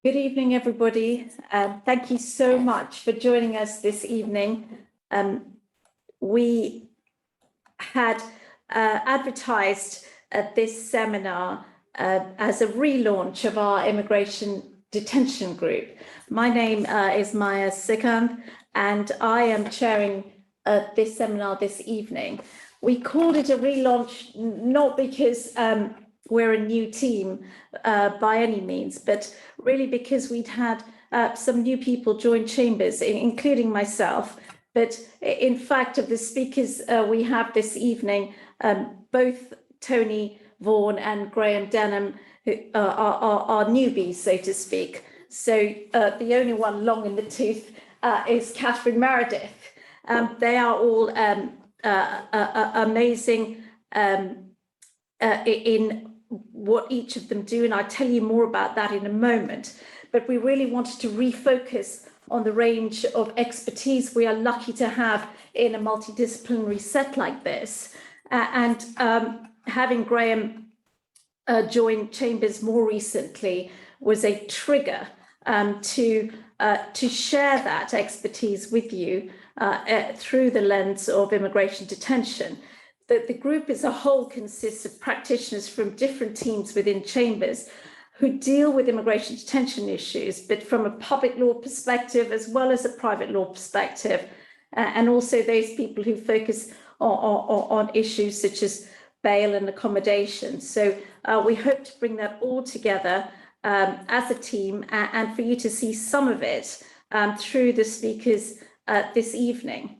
Good evening, everybody. Thank you so much for joining us this evening. We had advertised this seminar as a relaunch of our immigration detention group. My name is Maya Sikand, and I am chairing this seminar this evening. We called it a relaunch not because we're a new team by any means, but really because we'd had some new people join Chambers, including myself. But in fact, of the speakers we have this evening, both Tony Vaughan and Graham Denham are newbies, so to speak. So the only one long in the tooth is Catherine Meredith. They are all amazing in what each of them do, and I'll tell you more about that in a moment. But we really wanted to refocus on the range of expertise we are lucky to have in a multidisciplinary set like this. Having Graham join Chambers more recently was a trigger to share that expertise with you through the lens of immigration detention. The group as a whole consists of practitioners from different teams within Chambers who deal with immigration detention issues, but from a public law perspective as well as a private law perspective, and also those people who focus on issues such as bail and accommodation. So we hope to bring that all together as a team and for you to see some of it through the speakers this evening.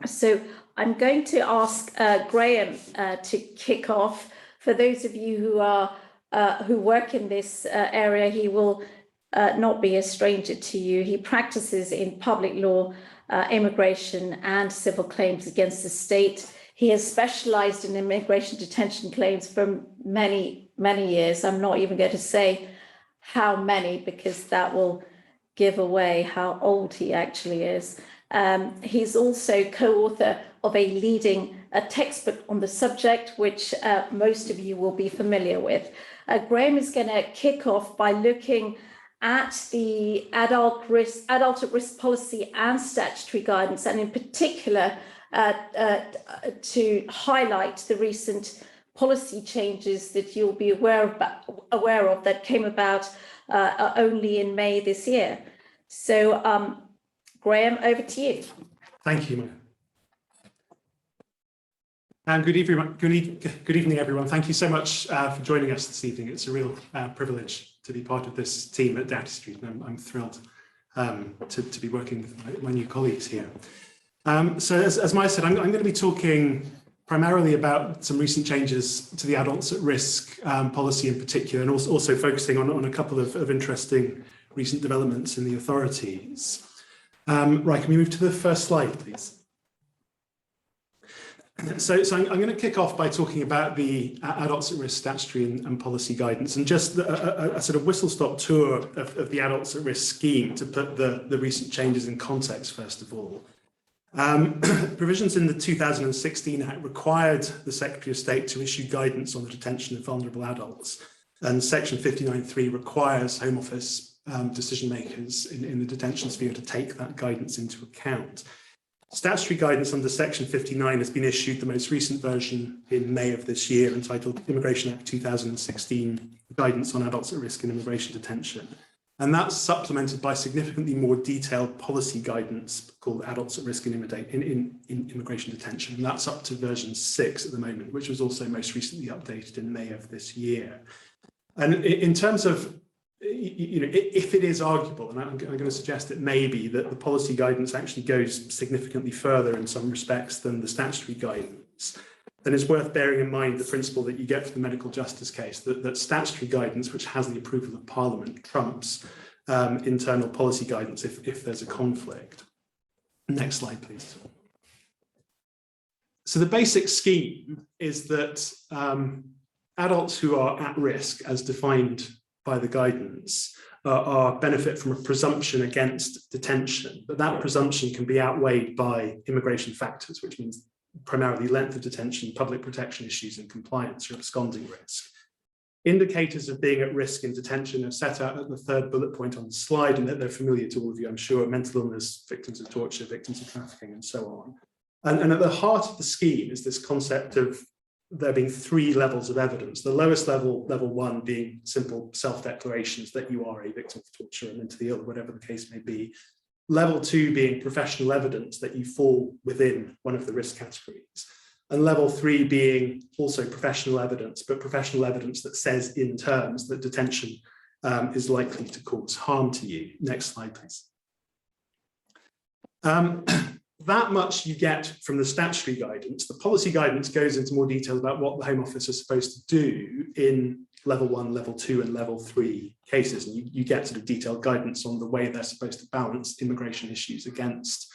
So I'm going to ask Graham to kick off. For those of you who work in this area, he will not be a stranger to you. He practices in public law, immigration and civil claims against the state. He has specialized in immigration detention claims for many, many years. I'm not even going to say how many, because that will give away how old he actually is. He's also co-author of a leading textbook on the subject, which most of you will be familiar with. Graham is going to kick off by looking at the adult at risk policy and statutory guidance, and in particular to highlight the recent policy changes that you'll be aware of that came about only in May this year. So Graham, over to you. Thank you, Maya. And good evening, everyone. Thank you so much for joining us this evening. It's a real privilege to be part of this team at Data Street, and I'm thrilled to be working with my new colleagues here. So as Maya said, I'm going to be talking primarily about some recent changes to the adults at risk policy in particular, and also focusing on a couple of interesting recent developments in the authorities. Right, can we move to the first slide, please? So I'm going to kick off by talking about the adults at risk statutory and policy guidance, and just a sort of whistle-stop tour of the adults at risk scheme to put the recent changes in context, first of all. Provisions in the 2016 Act required the Secretary of State to issue guidance on the detention of vulnerable adults, and Section 59.3 requires Home Office decision makers in the detention sphere to take that guidance into account. Statutory guidance under Section 59 has been issued, the most recent version in May of this year, entitled Immigration Act 2016 Guidance on Adults at Risk in Immigration Detention. And that's supplemented by significantly more detailed policy guidance called Adults at Risk in Immigration Detention. And that's up to version 6 at the moment, which was also most recently updated in May of this year. And in terms of, if it is arguable, and I'm going to suggest it may be, that the policy guidance actually goes significantly further in some respects than the statutory guidance, then it's worth bearing in mind the principle that you get from the medical justice case, that statutory guidance, which has the approval of Parliament, trumps internal policy guidance if there's a conflict. Next slide, please. So the basic scheme is that adults who are at risk, as defined by the guidance, benefit from a presumption against detention, but that presumption can be outweighed by immigration factors, which means primarily length of detention, public protection issues, and compliance or absconding risk. Indicators of being at risk in detention are set out at the third bullet point on the slide, and that they're familiar to all of you, I'm sure: mental illness, victims of torture, victims of trafficking, and so on. And at the heart of the scheme is this concept of there being 3 levels of evidence. The lowest level, level 1, being simple self-declarations that you are a victim of torture or mentally ill, whatever the case may be. Level 2 being professional evidence that you fall within one of the risk categories. And level 3 being also professional evidence, but professional evidence that says in terms that detention is likely to cause harm to you. Next slide, please. That much you get from the statutory guidance. The policy guidance goes into more detail about what the Home Office is supposed to do in level 1, level 2, and level 3 cases. And you get sort of detailed guidance on the way they're supposed to balance immigration issues against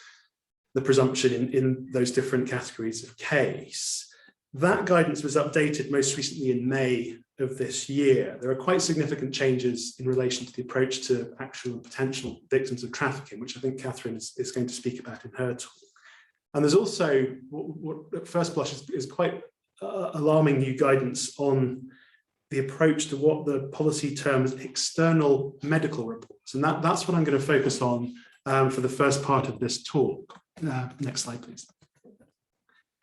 the presumption in those different categories of case. That guidance was updated most recently in May of this year. There are quite significant changes in relation to the approach to actual and potential victims of trafficking, which I think Catherine is going to speak about in her talk. And there's also what at first blush is quite alarming new guidance on the approach to what the policy terms external medical reports. And that's what I'm going to focus on for the first part of this talk. Next slide, please.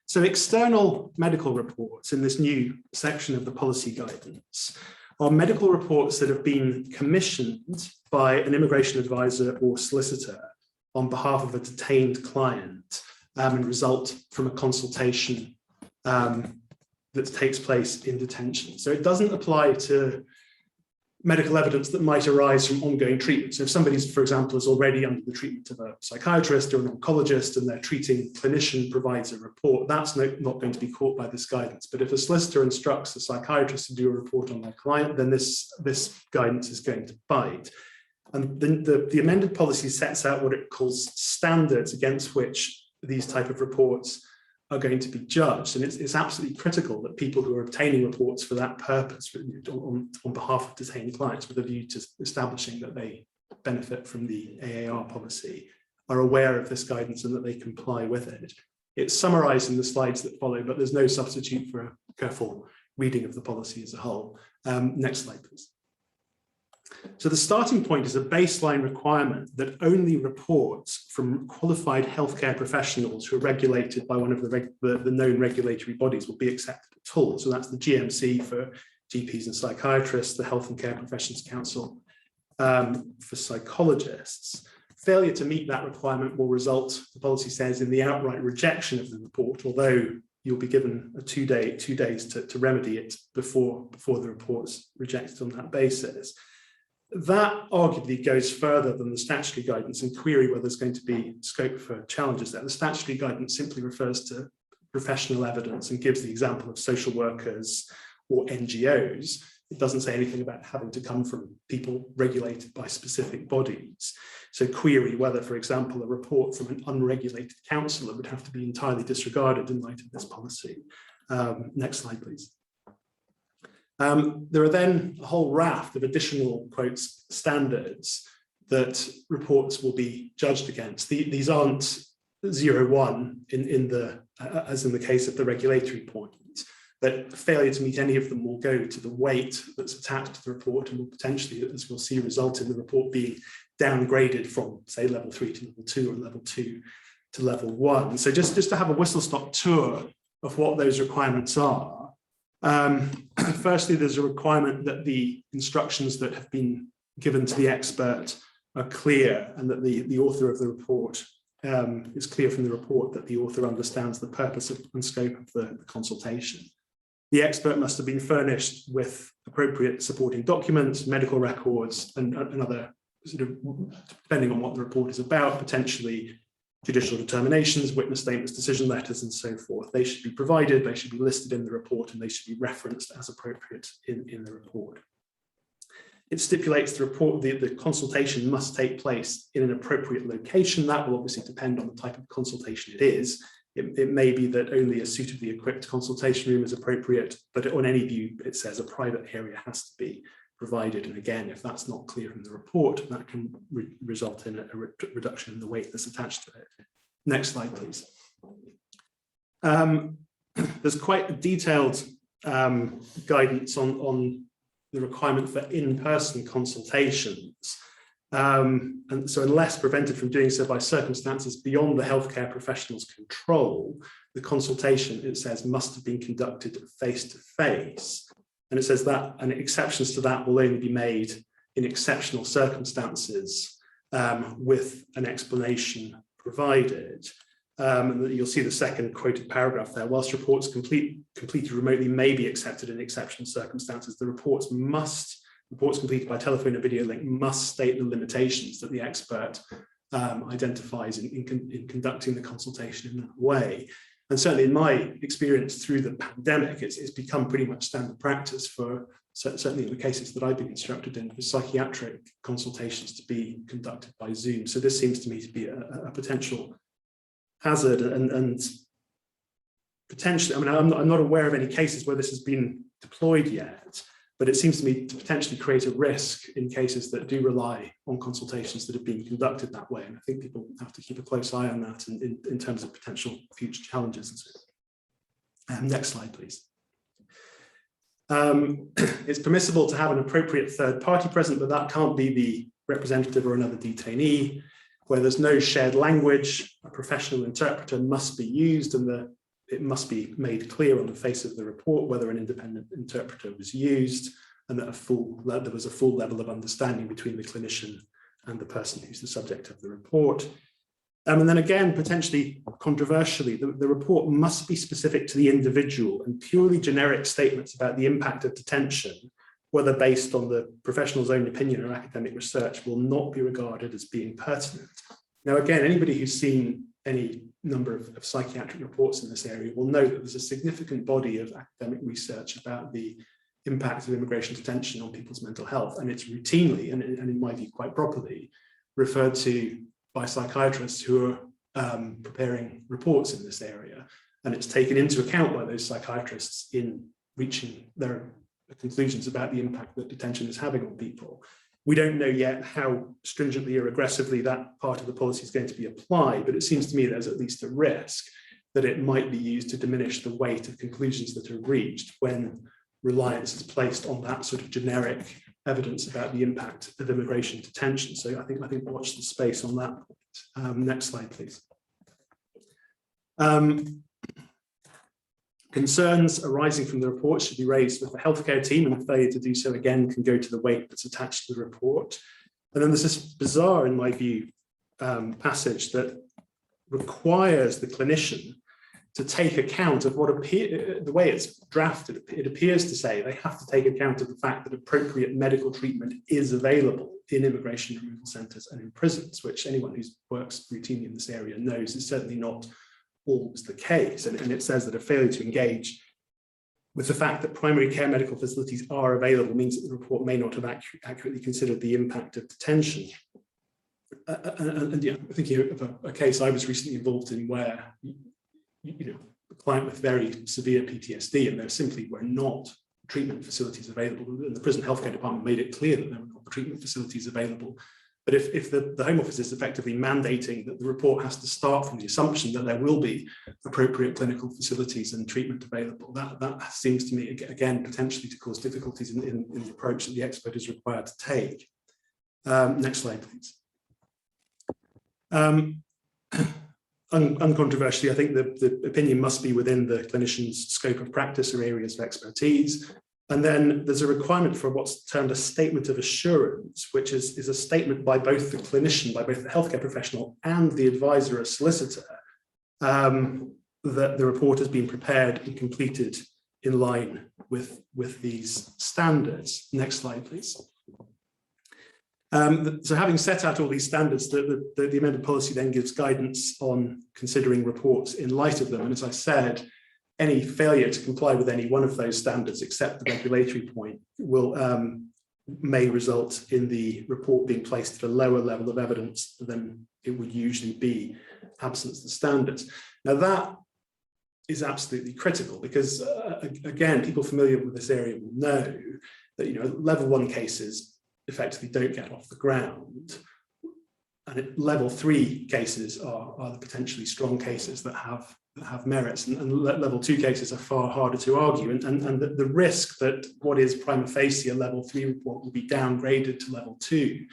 So external medical reports in this new section of the policy guidance are medical reports that have been commissioned by an immigration advisor or solicitor on behalf of a detained client and result from a consultation that takes place in detention. So it doesn't apply to medical evidence that might arise from ongoing treatment. So if somebody's, for example, is already under the treatment of a psychiatrist or an oncologist and their treating clinician provides a report, that's not going to be caught by this guidance. But if a solicitor instructs a psychiatrist to do a report on their client, then this guidance is going to bite. And the amended policy sets out what it calls standards against which these type of reports are going to be judged. And it's absolutely critical that people who are obtaining reports for that purpose on behalf of detained clients with a view to establishing that they benefit from the AAR policy are aware of this guidance and that they comply with it. It's summarized in the slides that follow, but there's no substitute for a careful reading of the policy as a whole. Next slide, please. So the starting point is a baseline requirement that only reports from qualified healthcare professionals who are regulated by one of the known regulatory bodies will be accepted at all. So that's the GMC for GPs and psychiatrists, the Health and Care Professions Council for psychologists. Failure to meet that requirement will result, the policy says, in the outright rejection of the report, although you'll be given a 2 days to remedy it before the report's rejected on that basis. That arguably goes further than the statutory guidance and query whether there's going to be scope for challenges there. The statutory guidance simply refers to professional evidence and gives the example of social workers or NGOs. It doesn't say anything about having to come from people regulated by specific bodies. So query whether, for example, a report from an unregulated counsellor would have to be entirely disregarded in light of this policy. Next slide, please. There are then a whole raft of additional, quotes, standards that reports will be judged against. These aren't 0-1 as in the case of the regulatory point, but failure to meet any of them will go to the weight that's attached to the report and will potentially, as we'll see, result in the report being downgraded from, say, level 3 to level 2 or level 2 to level 1. So just to have a whistle-stop tour of what those requirements are. Firstly, there's a requirement that the instructions that have been given to the expert are clear and that the author of the report is clear from the report that the author understands the purpose and scope of the consultation. The expert must have been furnished with appropriate supporting documents, medical records, and other sort of, depending on what the report is about, potentially judicial determinations, witness statements, decision letters, and so forth. They should be provided, they should be listed in the report, and they should be referenced as appropriate in the report. It stipulates the consultation must take place in an appropriate location. That will obviously depend on the type of consultation it is. It may be that only a suitably equipped consultation room is appropriate, but on any view, it says a private area has to be provided. And again, if that's not clear in the report, that can result in a reduction in the weight that's attached to it. Next slide, please. There's quite a detailed guidance on the requirement for in-person consultations. And so unless prevented from doing so by circumstances beyond the healthcare professional's control, the consultation, it says, must have been conducted face-to-face. And it says that, and exceptions to that will only be made in exceptional circumstances with an explanation provided. And you'll see the second quoted paragraph there. Whilst reports completed remotely may be accepted in exceptional circumstances, the reports completed by telephone and video link must state the limitations that the expert identifies in conducting the consultation in that way. And certainly in my experience through the pandemic, it's become pretty much standard practice for, certainly in the cases that I've been instructed in, for psychiatric consultations to be conducted by Zoom. So this seems to me to be a potential hazard and potentially, I mean, I'm not aware of any cases where this has been deployed yet, but it seems to me to potentially create a risk in cases that do rely on consultations that have been conducted that way. And I think people have to keep a close eye on that in terms of potential future challenges. Next slide, please. It's permissible to have an appropriate third party present, but that can't be the representative or another detainee. Where there's no shared language, a professional interpreter must be used, and it must be made clear on the face of the report whether an independent interpreter was used, and that there was a full level of understanding between the clinician and the person who's the subject of the report. And then again, potentially controversially, the report must be specific to the individual, and purely generic statements about the impact of detention, whether based on the professional's own opinion or academic research, will not be regarded as being pertinent. Now, again, anybody who's seen any number of psychiatric reports in this area will know that there's a significant body of academic research about the impact of immigration detention on people's mental health. And it's routinely, and in my view quite properly, referred to by psychiatrists who are preparing reports in this area. And it's taken into account by those psychiatrists in reaching their conclusions about the impact that detention is having on people. We don't know yet how stringently or aggressively that part of the policy is going to be applied, but it seems to me there's at least a risk that it might be used to diminish the weight of conclusions that are reached when reliance is placed on that sort of generic evidence about the impact of immigration detention. So I think watch the space on that point. Next slide, please. Concerns arising from the report should be raised with the healthcare team, and failure to do so again can go to the weight that's attached to the report. And then there's this bizarre, in my view, passage that requires the clinician to take account of the way it's drafted. It appears to say they have to take account of the fact that appropriate medical treatment is available in immigration removal centres and in prisons, which anyone who works routinely in this area knows is certainly not always the case. And it says that a failure to engage with the fact that primary care medical facilities are available means that the report may not have accurately considered the impact of detention. And yeah, I'm thinking of a case I was recently involved in where a client with very severe PTSD, and there simply were not treatment facilities available. And the prison healthcare department made it clear that there were not treatment facilities available. But if the Home Office is effectively mandating that the report has to start from the assumption that there will be appropriate clinical facilities and treatment available, that seems to me, again, potentially to cause difficulties in the approach that the expert is required to take. Next slide, please. Uncontroversially, I think the opinion must be within the clinician's scope of practice or areas of expertise. And then there's a requirement for what's termed a statement of assurance, which is a statement by both the clinician, by both the healthcare professional and the advisor or solicitor, that the report has been prepared and completed in line with these standards. Next slide, please. So having set out all these standards, the amended policy then gives guidance on considering reports in light of them. And as I said, any failure to comply with any one of those standards, except the regulatory point, may result in the report being placed at a lower level of evidence than it would usually be absent the standards. Now that is absolutely critical because, again, people familiar with this area will know that level 1 cases effectively don't get off the ground, and level 3 cases are the potentially strong cases that have have merits, and level 2 cases are far harder to argue, and the risk that what is prima facie a level 3 report will be downgraded to level 2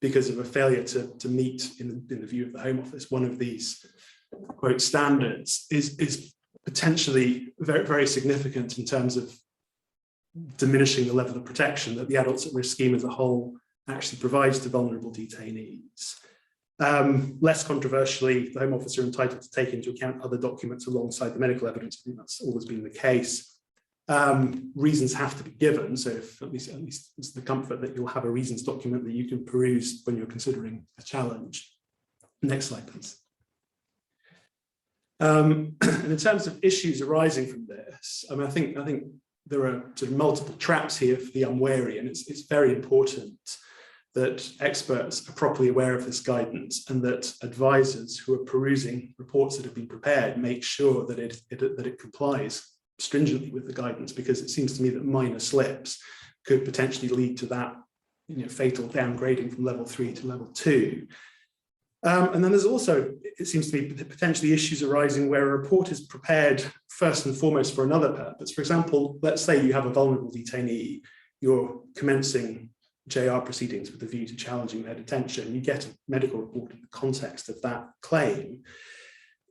because of a failure to meet, in the view of the Home Office, one of these quote standards is potentially very, very significant in terms of diminishing the level of protection that the adults at risk scheme as a whole actually provides to vulnerable detainees. Less controversially, the Home Office are entitled to take into account other documents alongside the medical evidence. I think that's always been the case. Reasons have to be given, so if at least it's the comfort that you'll have a reasons document that you can peruse when you're considering a challenge. Next slide, please. And in terms of issues arising from this, I mean, I think there are sort of multiple traps here for the unwary, and it's very important that experts are properly aware of this guidance, and that advisors who are perusing reports that have been prepared make sure that it complies stringently with the guidance, because it seems to me that minor slips could potentially lead to that, fatal downgrading from level 3 to level 2. And then there's also, it seems to me, potentially issues arising where a report is prepared first and foremost for another purpose. For example, let's say you have a vulnerable detainee, you're commencing JR proceedings with a view to challenging their detention, you get a medical report in the context of that claim.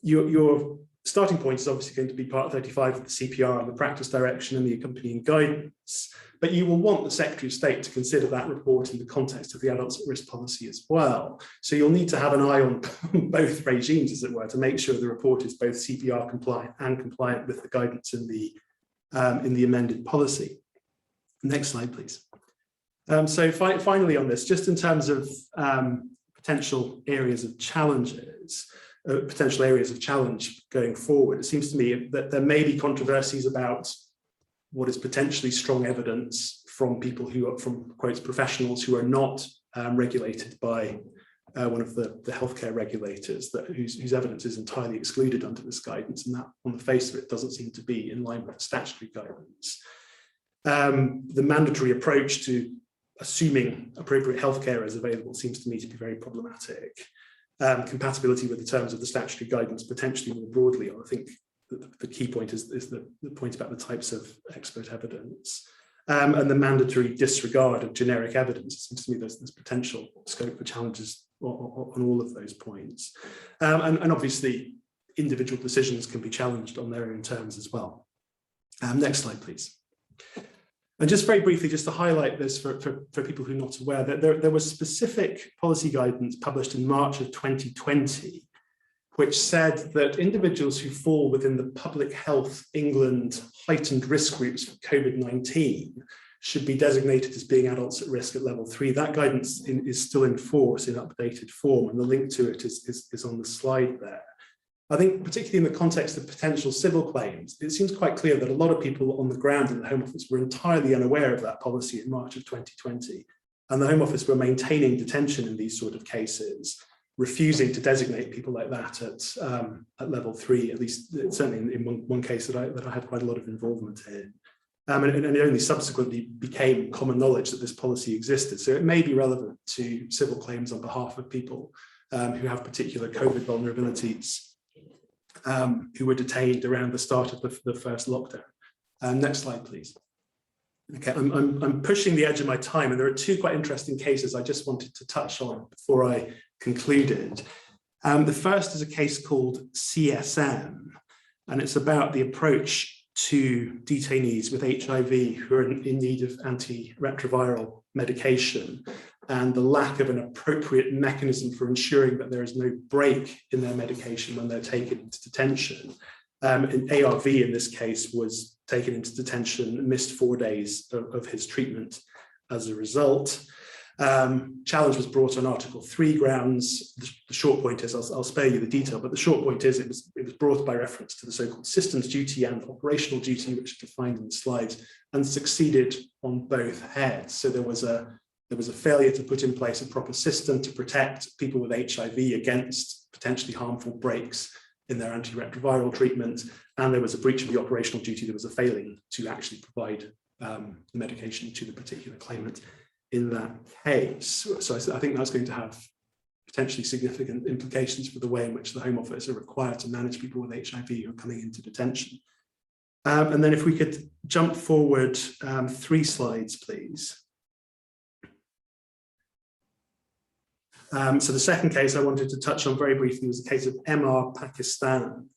Your starting point is obviously going to be part 35 of the CPR and the practice direction and the accompanying guidance, but you will want the Secretary of State to consider that report in the context of the adults at risk policy as well. So you'll need to have an eye on both regimes, as it were, to make sure the report is both CPR compliant and compliant with the guidance in the amended policy. Next slide, please. So finally on this, just in terms of potential areas of challenges, potential areas of challenge going forward, it seems to me that there may be controversies about what is potentially strong evidence from people who are, from quotes, professionals who are not regulated by one of the healthcare regulators, whose evidence is entirely excluded under this guidance, and that on the face of it doesn't seem to be in line with the statutory guidance. The mandatory approach to assuming appropriate healthcare is available seems to me to be very problematic. Compatibility with the terms of the statutory guidance potentially more broadly, I think the key point is the point about the types of expert evidence. And the mandatory disregard of generic evidence. It seems to me there's potential scope for challenges on all of those points. And obviously, individual decisions can be challenged on their own terms as well. Next slide, please. And just very briefly, just to highlight this for people who are not aware, that there was specific policy guidance published in March of 2020, which said that individuals who fall within the Public Health England heightened risk groups for COVID-19 should be designated as being adults at risk at level 3. That guidance is still in force in updated form, and the link to it is on the slide there. I think particularly in the context of potential civil claims, it seems quite clear that a lot of people on the ground in the Home Office were entirely unaware of that policy in March of 2020. And the Home Office were maintaining detention in these sort of cases, refusing to designate people like that at level 3, at least certainly in one case that I had quite a lot of involvement in. And it only subsequently became common knowledge that this policy existed. So it may be relevant to civil claims on behalf of people who have particular COVID vulnerabilities, who were detained around the start of the first lockdown. Next slide, please. Okay, I'm pushing the edge of my time, and there are two quite interesting cases I just wanted to touch on before I concluded. The first is a case called CSM, and it's about the approach to detainees with HIV who are in need of antiretroviral medication, and the lack of an appropriate mechanism for ensuring that there is no break in their medication when they're taken into detention. An ARV in this case was taken into detention and missed 4 days of his treatment as a result. Challenge was brought on Article 3 grounds. The short point is, I'll spare you the detail, but the short point is it was brought by reference to the so-called systems duty and operational duty, which are defined in the slides, and succeeded on both heads. So there was a failure to put in place a proper system to protect people with HIV against potentially harmful breaks in their antiretroviral treatment, and there was a breach of the operational duty. There was a failing to actually provide the medication to the particular claimant in that case. So I think that's going to have potentially significant implications for the way in which the Home Office are required to manage people with HIV who are coming into detention. And then if we could jump forward 3 slides, please. So the second case I wanted to touch on very briefly was the case of MR Pakistan,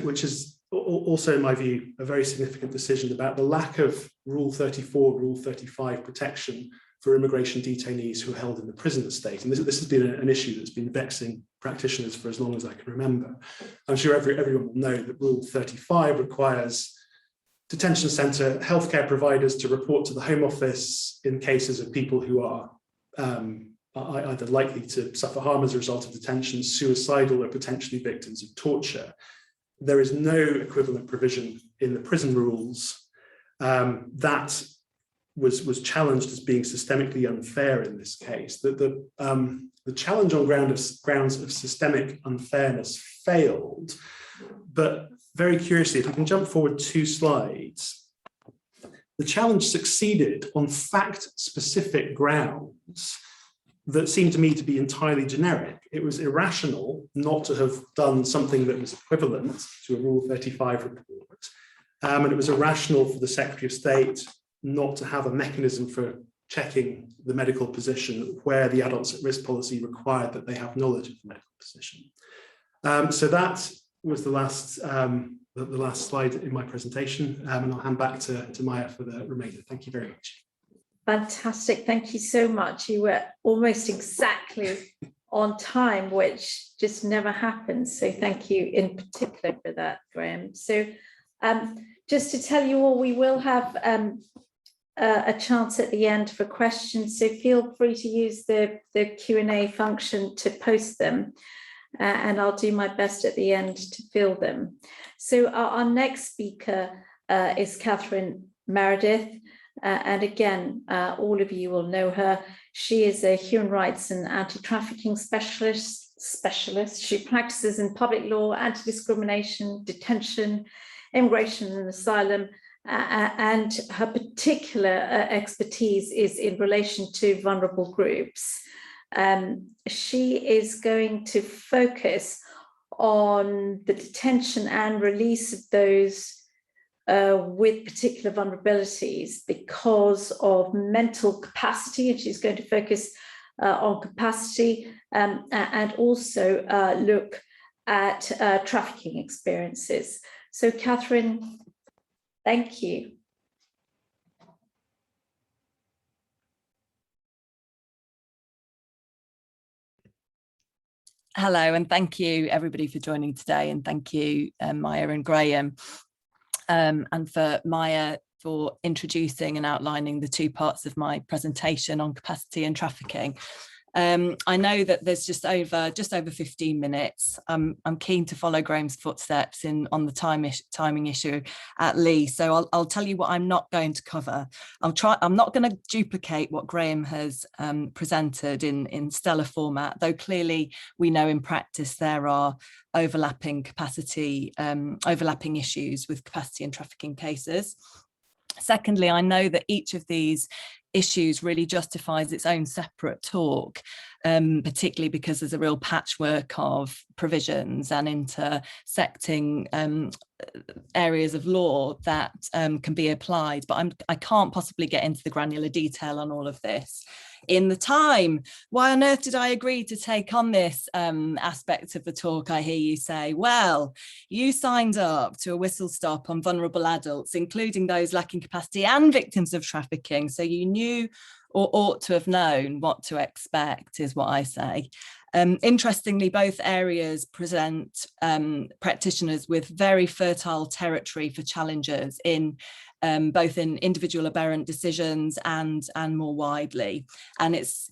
which is also, in my view, a very significant decision about the lack of Rule 34, Rule 35 protection for immigration detainees who are held in the prison estate. And this has been an issue that's been vexing practitioners for as long as I can remember. I'm sure everyone will know that Rule 35 requires detention centre healthcare providers to report to the Home Office in cases of people who are either likely to suffer harm as a result of detention, suicidal, or potentially victims of torture. There is no equivalent provision in the prison rules. That was challenged as being systemically unfair in this case. The challenge on grounds of systemic unfairness failed, but very curiously, if we can jump forward 2 slides, the challenge succeeded on fact-specific grounds that seemed to me to be entirely generic. It was irrational not to have done something that was equivalent to a Rule 35 report, and it was irrational for the Secretary of State not to have a mechanism for checking the medical position where the adults at risk policy required that they have knowledge of the medical position. So that was the last slide in my presentation, and I'll hand back to Maya for the remainder. Thank you very much. Fantastic. Thank you so much. You were almost exactly on time, which just never happens. So thank you in particular for that, Graham. So just to tell you all, we will have a chance at the end for questions. So feel free to use the Q&A function to post them. And I'll do my best at the end to fill them. So our next speaker is Catherine Meredith. And again, all of you will know her. She is a human rights and anti-trafficking specialist. She practices in public law, anti-discrimination, detention, immigration and asylum. And her particular expertise is in relation to vulnerable groups. She is going to focus on the detention and release of those with particular vulnerabilities because of mental capacity, and she's going to focus on capacity and also look at trafficking experiences. So Catherine, thank you. Hello, and thank you everybody for joining today, and thank you Maya and Graham, and for Maya for introducing and outlining the 2 parts of my presentation on capacity and trafficking. I know that there's just over 15 minutes. I'm keen to follow Graham's footsteps on the timing issue at least. So I'll tell you what I'm not going to cover. I'm not going to duplicate what Graham has presented in stellar format, though clearly we know in practice there are overlapping issues with capacity and trafficking cases. Secondly, I know that each of these issues really justifies its own separate talk, particularly because there's a real patchwork of provisions and intersecting areas of law that can be applied. But I can't possibly get into the granular detail on all of this in the time. Why on earth did I agree to take on this aspect of the talk, I hear you say? Well, you signed up to a whistle stop on vulnerable adults, including those lacking capacity and victims of trafficking. So you knew or ought to have known what to expect, is what I say. Interestingly, both areas present practitioners with very fertile territory for challenges in both in individual aberrant decisions and more widely. And it's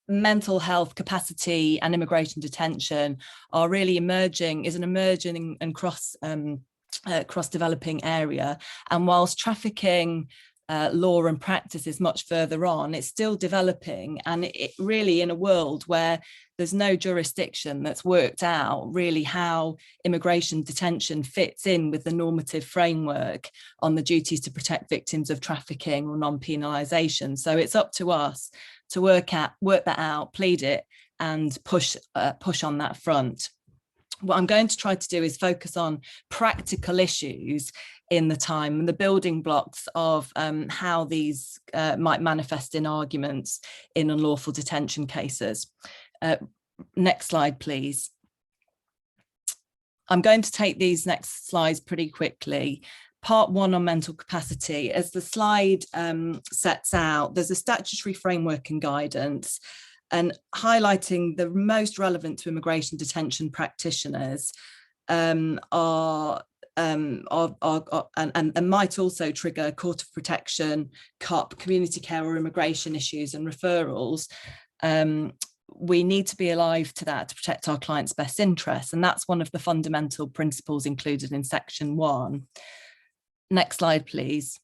mental health, capacity and immigration detention are really emerging and cross-developing area. And whilst trafficking law and practice is much further on, it's still developing, and it really, in a world where there's no jurisdiction that's worked out really how immigration detention fits in with the normative framework on the duties to protect victims of trafficking or non-penalisation. So it's up to us to work that out, plead it, and push on that front. What I'm going to try to do is focus on practical issues in the time and the building blocks of how these might manifest in arguments in unlawful detention cases. Next slide, please. I'm going to take these next slides pretty quickly. Part 1 on mental capacity. As the slide sets out, there's a statutory framework and guidance, and highlighting the most relevant to immigration detention practitioners and might also trigger court of protection, COP, community care or immigration issues and referrals. We need to be alive to that to protect our clients' best interests, and that's one of the fundamental principles included in Section 1. Next slide, please.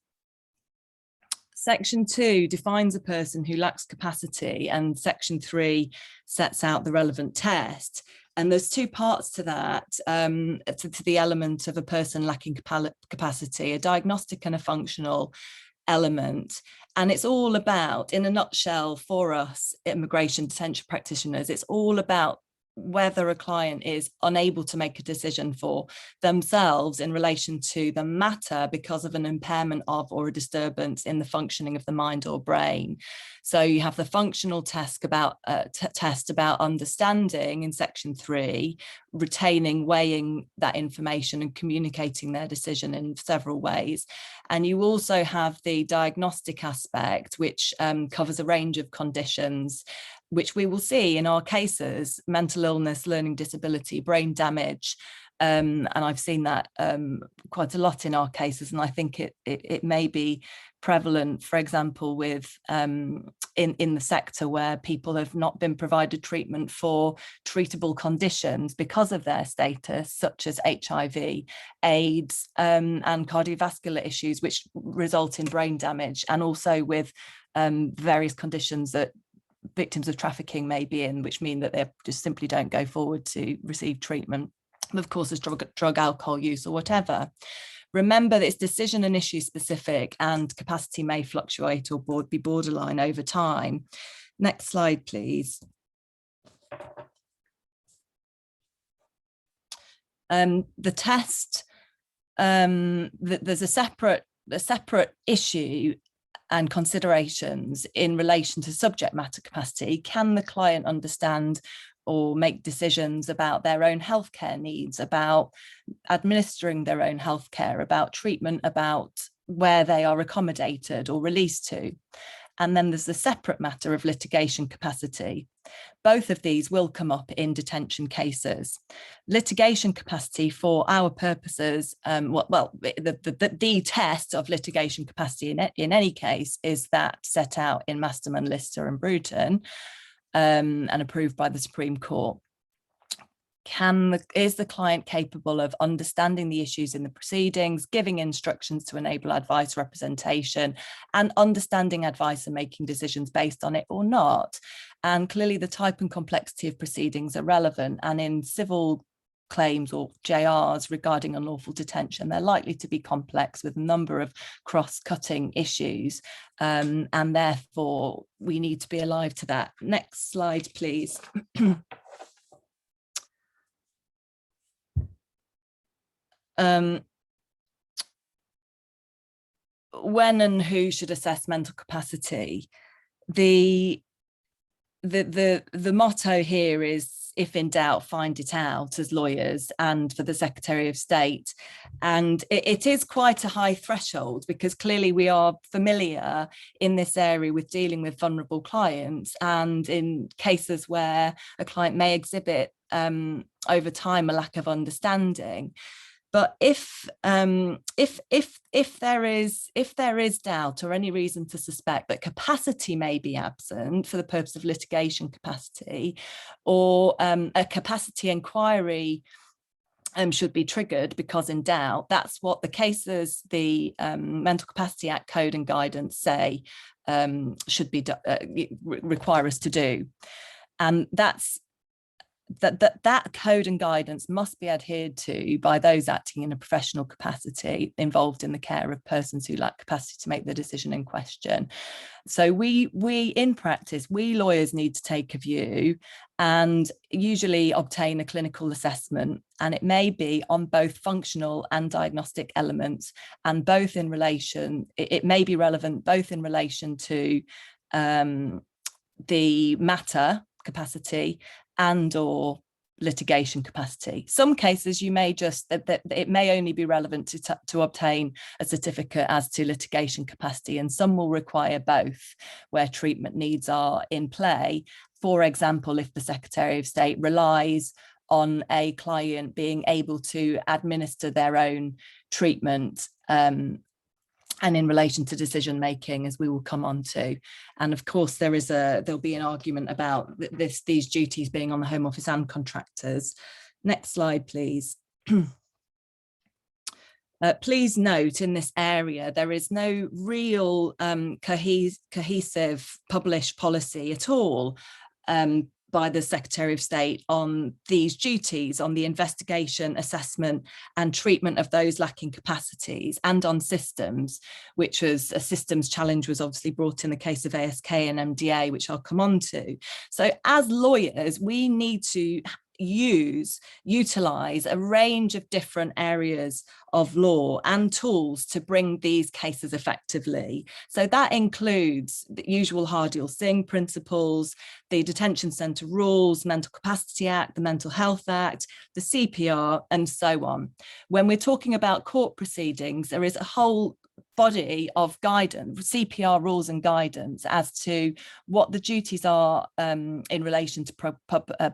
Section 2 defines a person who lacks capacity, and Section 3 sets out the relevant test. And there's two parts to that, to the element of a person lacking capacity, a diagnostic and a functional element. And it's all about, in a nutshell, for us immigration detention practitioners, it's all about whether a client is unable to make a decision for themselves in relation to the matter because of an impairment of or a disturbance in the functioning of the mind or brain. So you have the functional test about understanding in Section 3, retaining, weighing that information and communicating their decision in several ways. And you also have the diagnostic aspect, which covers a range of conditions, which we will see in our cases: mental illness, learning disability, brain damage. And I've seen that quite a lot in our cases. And I think it may be prevalent, for example, with in the sector where people have not been provided treatment for treatable conditions because of their status, such as HIV, AIDS, and cardiovascular issues, which result in brain damage, and also with various conditions that victims of trafficking may be in, which mean that they just simply don't go forward to receive treatment. And of course, there's drug, alcohol use or whatever. Remember that it's decision and issue specific, and capacity may fluctuate or be borderline over time. Next slide, please. The test, there's a separate issue and considerations in relation to subject matter capacity. Can the client understand or make decisions about their own healthcare needs, about administering their own healthcare, about treatment, about where they are accommodated or released to? And then there's the separate matter of litigation capacity. Both of these will come up in detention cases. Litigation capacity, for our purposes, the test of litigation capacity in any case is that set out in Masterman, Lister and Bruton, and approved by the Supreme Court. Is the client capable of understanding the issues in the proceedings, giving instructions to enable advice representation, and understanding advice and making decisions based on it or not? And clearly the type and complexity of proceedings are relevant, and in civil claims or JRs regarding unlawful detention, they're likely to be complex with a number of cross-cutting issues, and therefore we need to be alive to that. Next slide, please. When and who should assess mental capacity? The motto here is, if in doubt, find it out, as lawyers and for the Secretary of State. And it is quite a high threshold, because clearly we are familiar in this area with dealing with vulnerable clients, and in cases where a client may exhibit over time a lack of understanding. But if there is doubt or any reason to suspect that capacity may be absent for the purpose of litigation capacity, or a capacity inquiry should be triggered because in doubt, that's what the cases, the Mental Capacity Act code and guidance say should be require us to do. And that's that code and guidance must be adhered to by those acting in a professional capacity involved in the care of persons who lack capacity to make the decision in question. So we in practice, we lawyers need to take a view and usually obtain a clinical assessment, and it may be on both functional and diagnostic elements, and both in relation, it may be relevant both in relation to the matter capacity and or litigation capacity. Some cases you may just, that it may only be relevant to obtain a certificate as to litigation capacity, and some will require both where treatment needs are in play. For example, if the Secretary of State relies on a client being able to administer their own treatment, and in relation to decision making, as we will come on to. And of course, there'll be an argument about these duties being on the Home Office and contractors. Next slide, please. Please note, in this area, there is no real cohesive published policy at all by the Secretary of State on these duties, on the investigation, assessment and treatment of those lacking capacities, and on systems, which was a systems challenge was obviously brought in the case of ASK and MDA, which I'll come on to. So as lawyers, we need to utilize a range of different areas of law and tools to bring these cases effectively. So that includes the usual Hardiel-Singh principles, the Detention Centre rules, Mental Capacity Act, the Mental Health Act, the CPR, and so on. When we're talking about court proceedings, there is a whole body of guidance, CPR rules and guidance as to what the duties are in relation to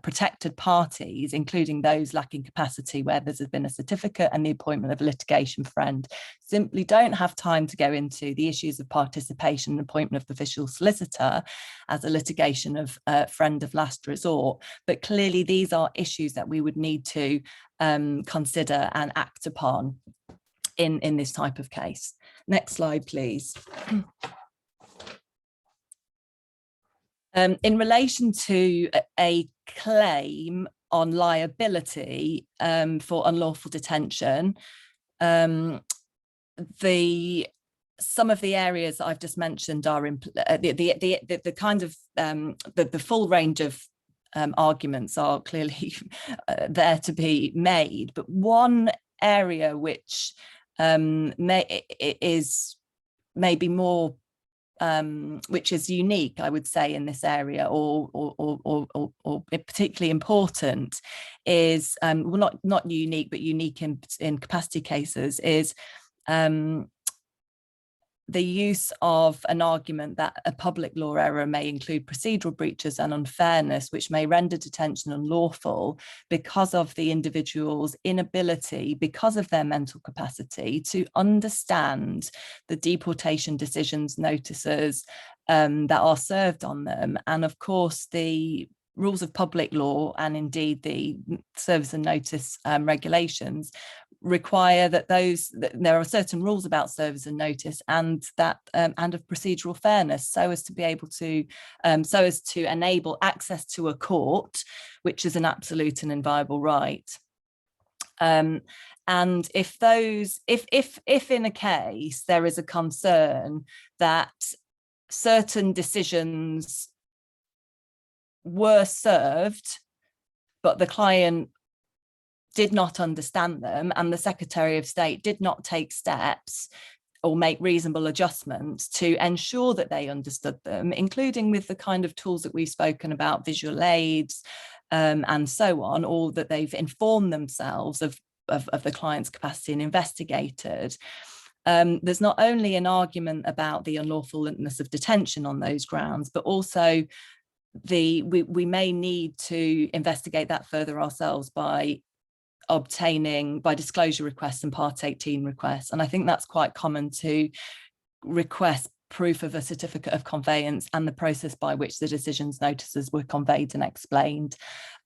protected parties, including those lacking capacity where there's been a certificate and the appointment of a litigation friend. Simply don't have time to go into the issues of participation and appointment of the official solicitor as a litigation of friend of last resort. But clearly these are issues that we would need to consider and act upon in this type of case. Next slide, please. In relation to a claim on liability for unlawful detention, some of the areas that I've just mentioned are the kind of the full range of arguments are clearly there to be made, but one area which is maybe more which is unique, I would say, in this area, or particularly important, is well, not unique, but unique in capacity cases, is the use of an argument that a public law error may include procedural breaches and unfairness, which may render detention unlawful because of the individual's inability, because of their mental capacity, to understand the deportation decisions notices that are served on them. And of course, the rules of public law and indeed the service and notice regulations require that there are certain rules about service and notice and that and of procedural fairness, so as to be able to so as to enable access to a court, which is an absolute and inviolable right. And if in a case there is a concern that certain decisions were served, but the client did not understand them, and the Secretary of State did not take steps or make reasonable adjustments to ensure that they understood them, including with the kind of tools that we've spoken about, visual aids and so on, or that they've informed themselves of the client's capacity and investigated. There's not only an argument about the unlawfulness of detention on those grounds, but also we may need to investigate that further ourselves by disclosure requests and Part 18 requests. And I think that's quite common to request proof of a certificate of conveyance and the process by which the decisions notices were conveyed and explained.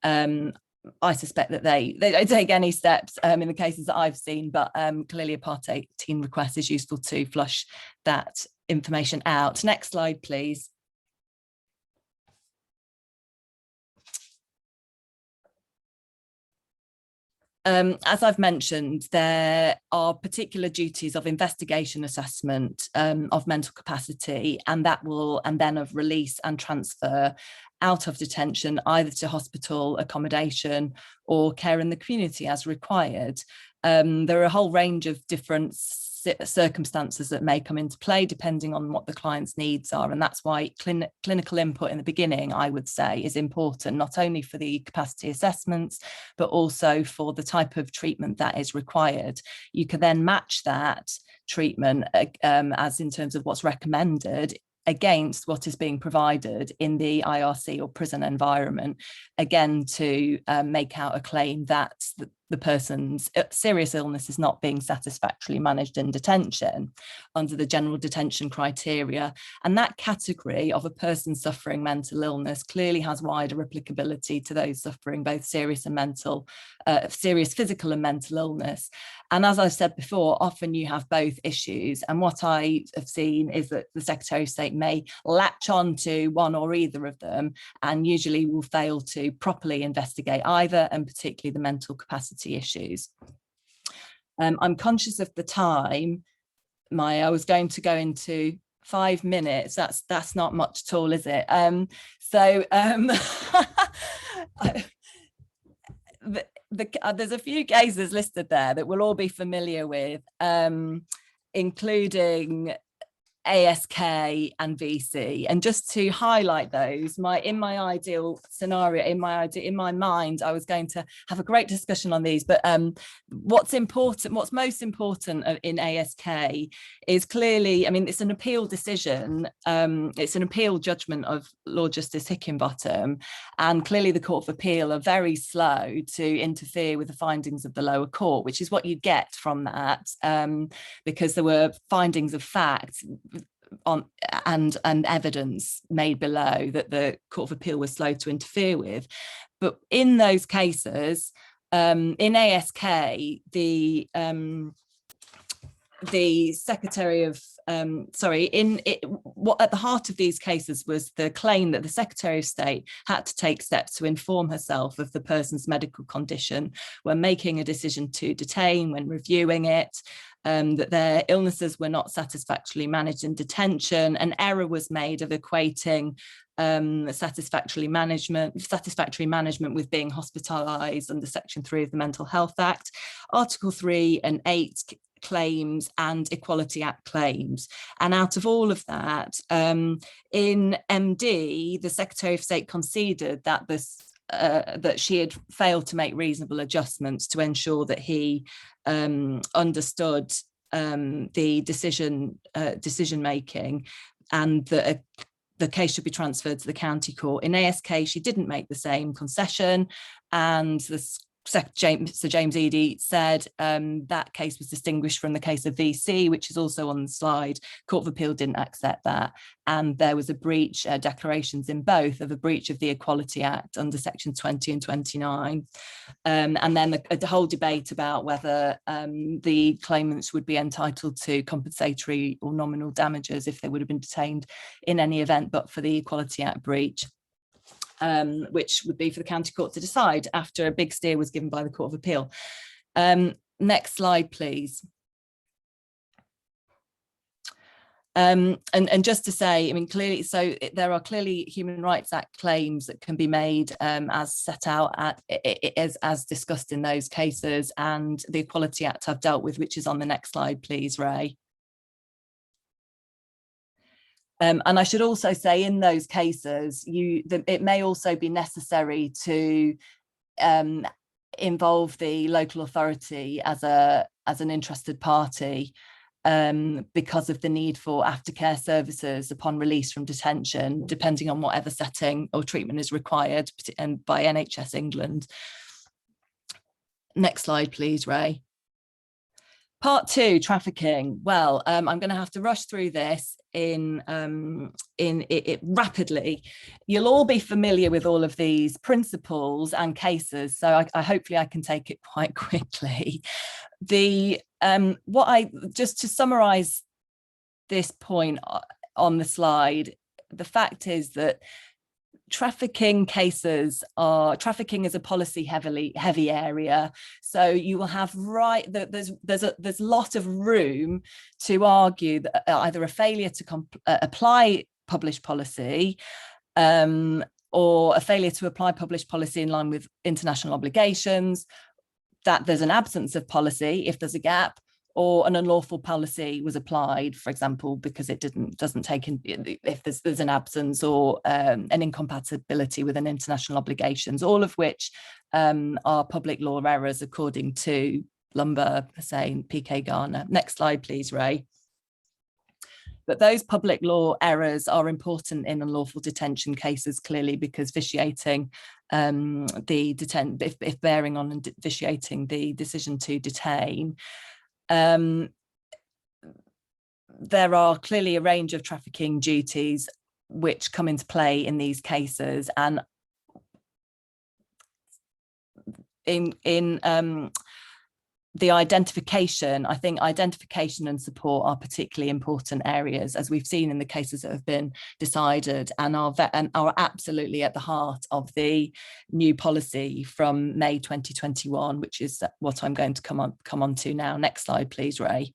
I suspect that they don't take any steps in the cases that I've seen, but clearly a Part 18 request is useful to flush that information out. Next slide, please. as I've mentioned, there are particular duties of investigation assessment of mental capacity, and then of release and transfer out of detention, either to hospital accommodation or care in the community as required. There are a whole range of different circumstances that may come into play depending on what the client's needs are, and that's why clinical input in the beginning, I would say, is important, not only for the capacity assessments but also for the type of treatment that is required. You can then match that treatment as in terms of what's recommended against what is being provided in the IRC or prison environment, again to make out a claim that the person's serious illness is not being satisfactorily managed in detention under the general detention criteria. And that category of a person suffering mental illness clearly has wider applicability to those suffering both serious physical and mental illness. And as I've said before, often you have both issues. And what I have seen is that the Secretary of State may latch on to one or either of them, and usually will fail to properly investigate either, and particularly the mental capacity issues. I'm conscious of the time. I was going to go into 5 minutes. That's not much at all, is it? There's a few cases listed there that we'll all be familiar with, including ASK and VC. And just to highlight those, in my ideal scenario, in my mind, I was going to have a great discussion on these. But what's most important in ASK is clearly, I mean, it's an appeal decision. It's an appeal judgment of Lord Justice Hickinbottom, and clearly the Court of Appeal are very slow to interfere with the findings of the lower court, which is what you get from that, because there were findings of fact and evidence made below that the Court of Appeal was slow to interfere with. But in those cases, in ASK, the Secretary of what at the heart of these cases was the claim that the Secretary of State had to take steps to inform herself of the person's medical condition when making a decision to detain, when reviewing it, that their illnesses were not satisfactorily managed in detention. An error was made of equating satisfactory management with being hospitalised under Section 3 of the Mental Health Act, Article 3 and 8 claims and Equality Act claims. And out of all of that, in MD, the Secretary of State conceded that that she had failed to make reasonable adjustments to ensure that he understood the decision making, and that the case should be transferred to the county court. In ASK, she didn't make the same concession, and Sir James Eadie said that case was distinguished from the case of VC, which is also on the slide. Court of Appeal didn't accept that, and there was a breach, declarations in both, of a breach of the Equality Act under Section 20 and 29. And then the whole debate about whether the claimants would be entitled to compensatory or nominal damages if they would have been detained in any event but for the Equality Act breach. Which would be for the county court to decide after a big steer was given by the Court of Appeal. Next slide, please. And just to say, I mean, clearly, so there are clearly Human Rights Act claims that can be made as set out as discussed in those cases, and the Equality Act I've dealt with, which is on the next slide, please, Ray. And I should also say, in those cases, it may also be necessary to involve the local authority as an interested party, because of the need for aftercare services upon release from detention, depending on whatever setting or treatment is required, and by NHS England. Next slide, please, Ray. Part 2, trafficking. Well, I'm going to have to rush through this in it rapidly. You'll all be familiar with all of these principles and cases, so I hopefully I can take it quite quickly. Just to summarise this point on the slide, the fact is that trafficking cases are, trafficking is a policy heavy area, so you will have there's a lot of room to argue that either a failure to apply published policy or a failure to apply published policy in line with international obligations, that there's an absence of policy if there's a gap, or an unlawful policy was applied, for example, because it doesn't take in, if there's an absence or an incompatibility with an international obligations, all of which are public law errors according to Lumber, Hussain, PK Garner. Next slide, please, Ray. But those public law errors are important in unlawful detention cases, clearly, because vitiating if bearing on and vitiating the decision to detain. There are clearly a range of trafficking duties which come into play in these cases, and in the identification, I think identification and support are particularly important areas, as we've seen in the cases that have been decided, and are absolutely at the heart of the new policy from May 2021, which is what I'm going to come on to now. Next slide, please, Ray.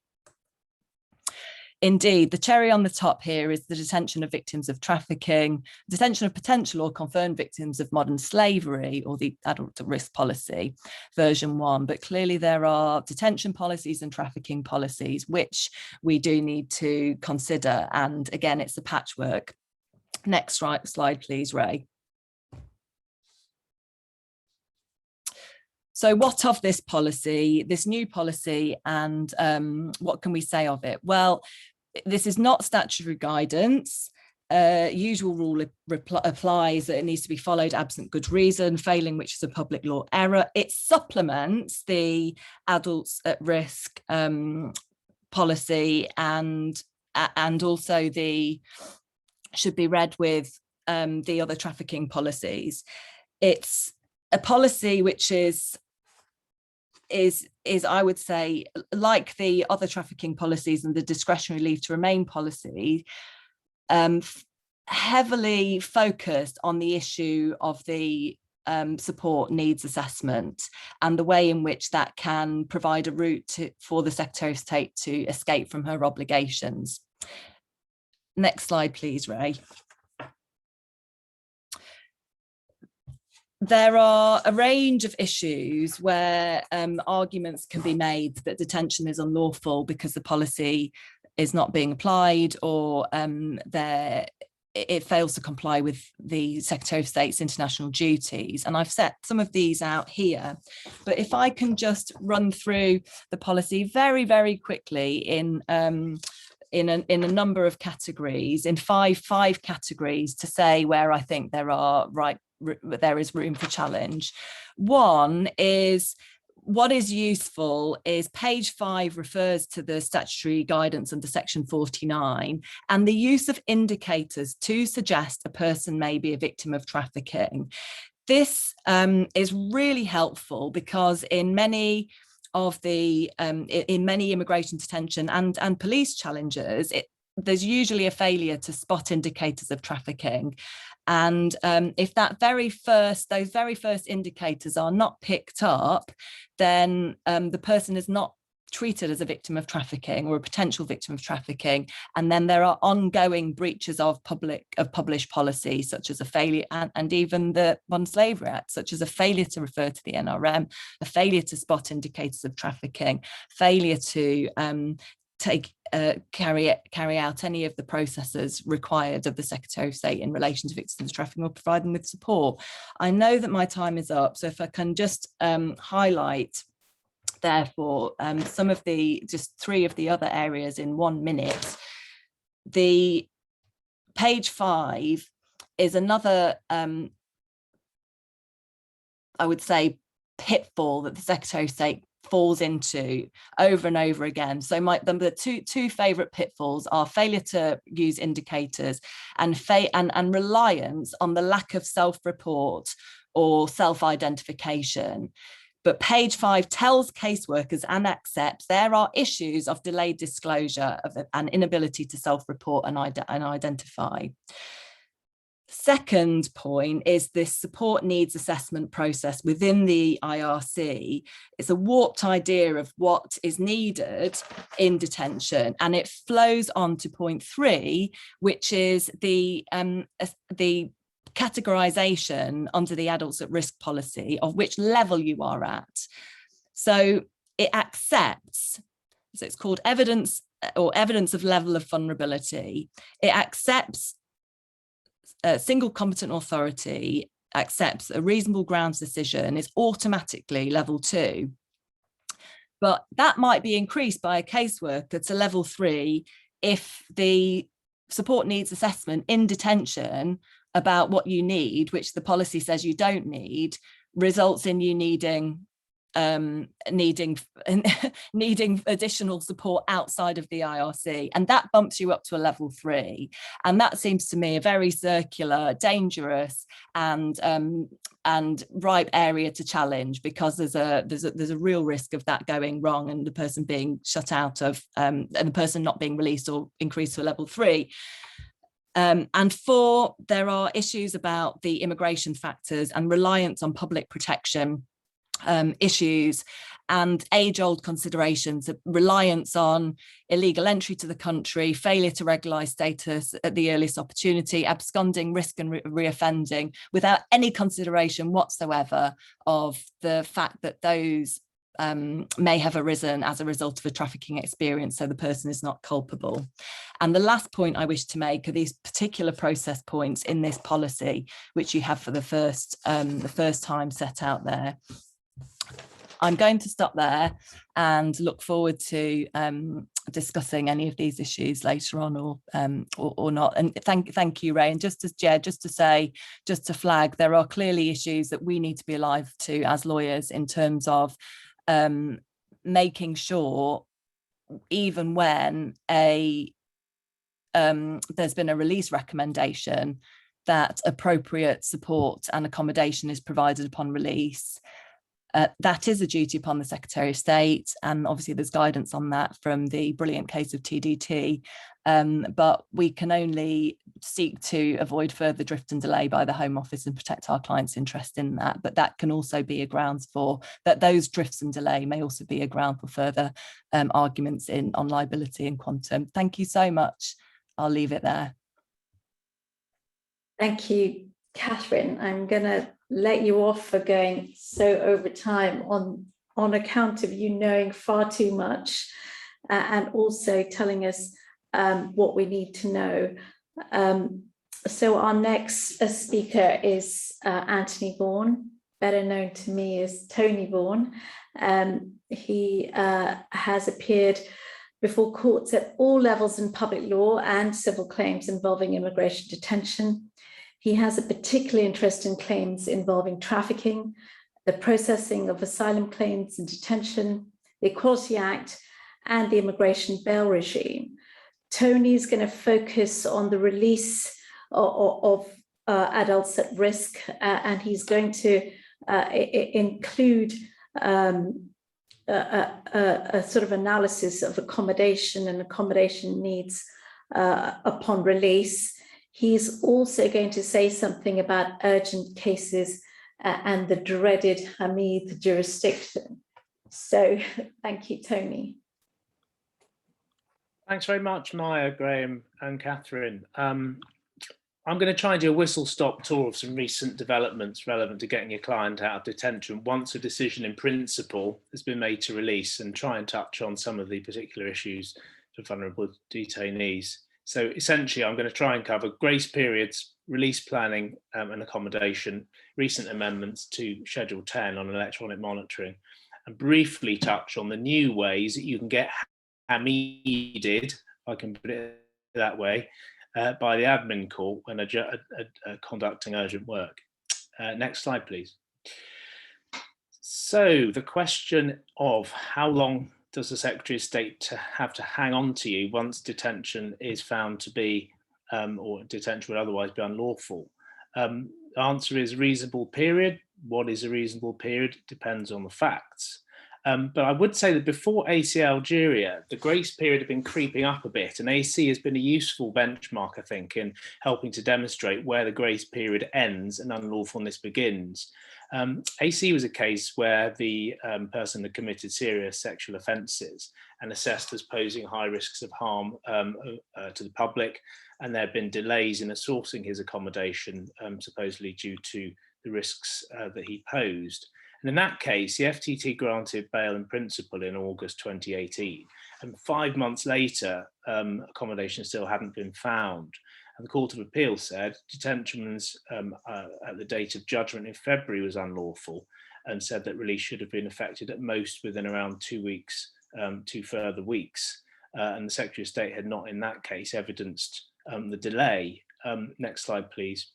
Indeed, the cherry on the top here is the detention of victims of trafficking, detention of potential or confirmed victims of modern slavery, or the adult at risk policy, version 1. But clearly there are detention policies and trafficking policies, which we do need to consider. And again, it's a patchwork. Next slide, please, Ray. So what of this policy, this new policy, and what can we say of it? Well, this is not statutory guidance. Usual rule applies that it needs to be followed absent good reason, failing which is a public law error. It supplements the adults at risk policy, and also should be read with the other trafficking policies. It's a policy which is I would say, like the other trafficking policies and the discretionary leave to remain policy, heavily focused on the issue of the support needs assessment and the way in which that can provide a route for the Secretary of State to escape from her obligations. Next slide, please, Ray. There are a range of issues where arguments can be made that detention is unlawful because the policy is not being applied, or it fails to comply with the Secretary of State's international duties. And I've set some of these out here, but if I can just run through the policy very, very quickly in a number of categories, in five categories, to say where I think there is room for challenge. One is, what is useful is page 5 refers to the statutory guidance under section 49 and the use of indicators to suggest a person may be a victim of trafficking. This is really helpful because in many immigration detention and police challenges, there's usually a failure to spot indicators of trafficking. And if those very first indicators are not picked up, then the person is not treated as a victim of trafficking or a potential victim of trafficking. And then there are ongoing breaches of published policy, such as a failure, and even the Modern Slavery Act, such as a failure to refer to the NRM, a failure to spot indicators of trafficking, failure to carry out any of the processes required of the Secretary of State in relation to victims of trafficking or provide them with support. I know that my time is up, so if I can just highlight, therefore, some of just 3 of the other areas in 1 minute. The page 5 is another, I would say, pitfall that the Secretary of State falls into over and over again. So the two favourite pitfalls are failure to use indicators and reliance on the lack of self-report or self-identification. But page 5 tells caseworkers and accepts there are issues of delayed disclosure and inability to self-report and identify. Second point is this support needs assessment process within the IRC. It's a warped idea of what is needed in detention, and it flows on to point 3, which is the categorization under the adults at risk policy of which level you are at. So it accepts, so it's called evidence of level of vulnerability. It accepts a single competent authority, accepts a reasonable grounds decision, is automatically level 2. But that might be increased by a caseworker to level 3 if the support needs assessment in detention about what you need, which the policy says you don't need, results in you needing additional support outside of the IRC, and that bumps you up to a level 3. And that seems to me a very circular, dangerous, and ripe area to challenge, because there's a real risk of that going wrong and the person being shut out of, and the person not being released or increased to a level 3. And 4, there are issues about the immigration factors and reliance on public protection issues and age-old considerations of reliance on illegal entry to the country, failure to regulise status at the earliest opportunity, absconding, risk and reoffending, without any consideration whatsoever of the fact that those may have arisen as a result of a trafficking experience, so the person is not culpable. And the last point I wish to make are these particular process points in this policy, which you have for the first time set out there. I'm going to stop there and look forward to discussing any of these issues later on or not. And thank you, Ray. And just to flag, there are clearly issues that we need to be alive to as lawyers in terms of making sure, even when there's been a release recommendation, that appropriate support and accommodation is provided upon release. That is a duty upon the Secretary of State, and obviously there's guidance on that from the brilliant case of TDT, but we can only seek to avoid further drift and delay by the Home Office and protect our clients' interest in that. But that can also be a grounds for that. Those drifts and delay may also be a ground for further arguments on liability and quantum. Thank you so much. I'll leave it there. Thank you, Catherine. I'm going to let you off for going so over time on account of you knowing far too much and also telling us what we need to know. So our next speaker is Anthony Bourne, better known to me as Tony Bourne. He has appeared before courts at all levels in public law and civil claims involving immigration detention. He has a particular interest in claims involving trafficking, the processing of asylum claims in detention, the Equality Act, and the immigration bail regime. Tony's going to focus on the release of adults at risk, and he's going to include a sort of analysis of accommodation and accommodation needs upon release. He's also going to say something about urgent cases and the dreaded Hamid jurisdiction. So thank you, Tony. Thanks very much, Maya, Graham and Catherine. I'm going to try and do a whistle-stop tour of some recent developments relevant to getting your client out of detention once a decision in principle has been made to release, and try and touch on some of the particular issues for vulnerable detainees. So essentially, I'm going to try and cover grace periods, release planning and accommodation, recent amendments to Schedule 10 on electronic monitoring, and briefly touch on the new ways that you can get Hamided, if I can put it that way, by the admin court when conducting urgent work. Next slide, please. So the question of how long does the Secretary of State have to hang on to you once detention is found to be, or detention would otherwise be unlawful? The answer is reasonable period. What is a reasonable period? Depends on the facts. But I would say that before AC Algeria, the grace period had been creeping up a bit, and AC has been a useful benchmark, I think, in helping to demonstrate where the grace period ends and unlawfulness begins. AC was a case where the person had committed serious sexual offences and assessed as posing high risks of harm to the public, and there had been delays in sourcing his accommodation, supposedly due to the risks that he posed. And in that case, the FTT granted bail in principle in August 2018. And 5 months later, accommodation still hadn't been found. And the Court of Appeal said detention at the date of judgment in February was unlawful, and said that release should have been effected at most within around 2 weeks, 2 further weeks. And the Secretary of State had not in that case evidenced the delay. Next slide, please.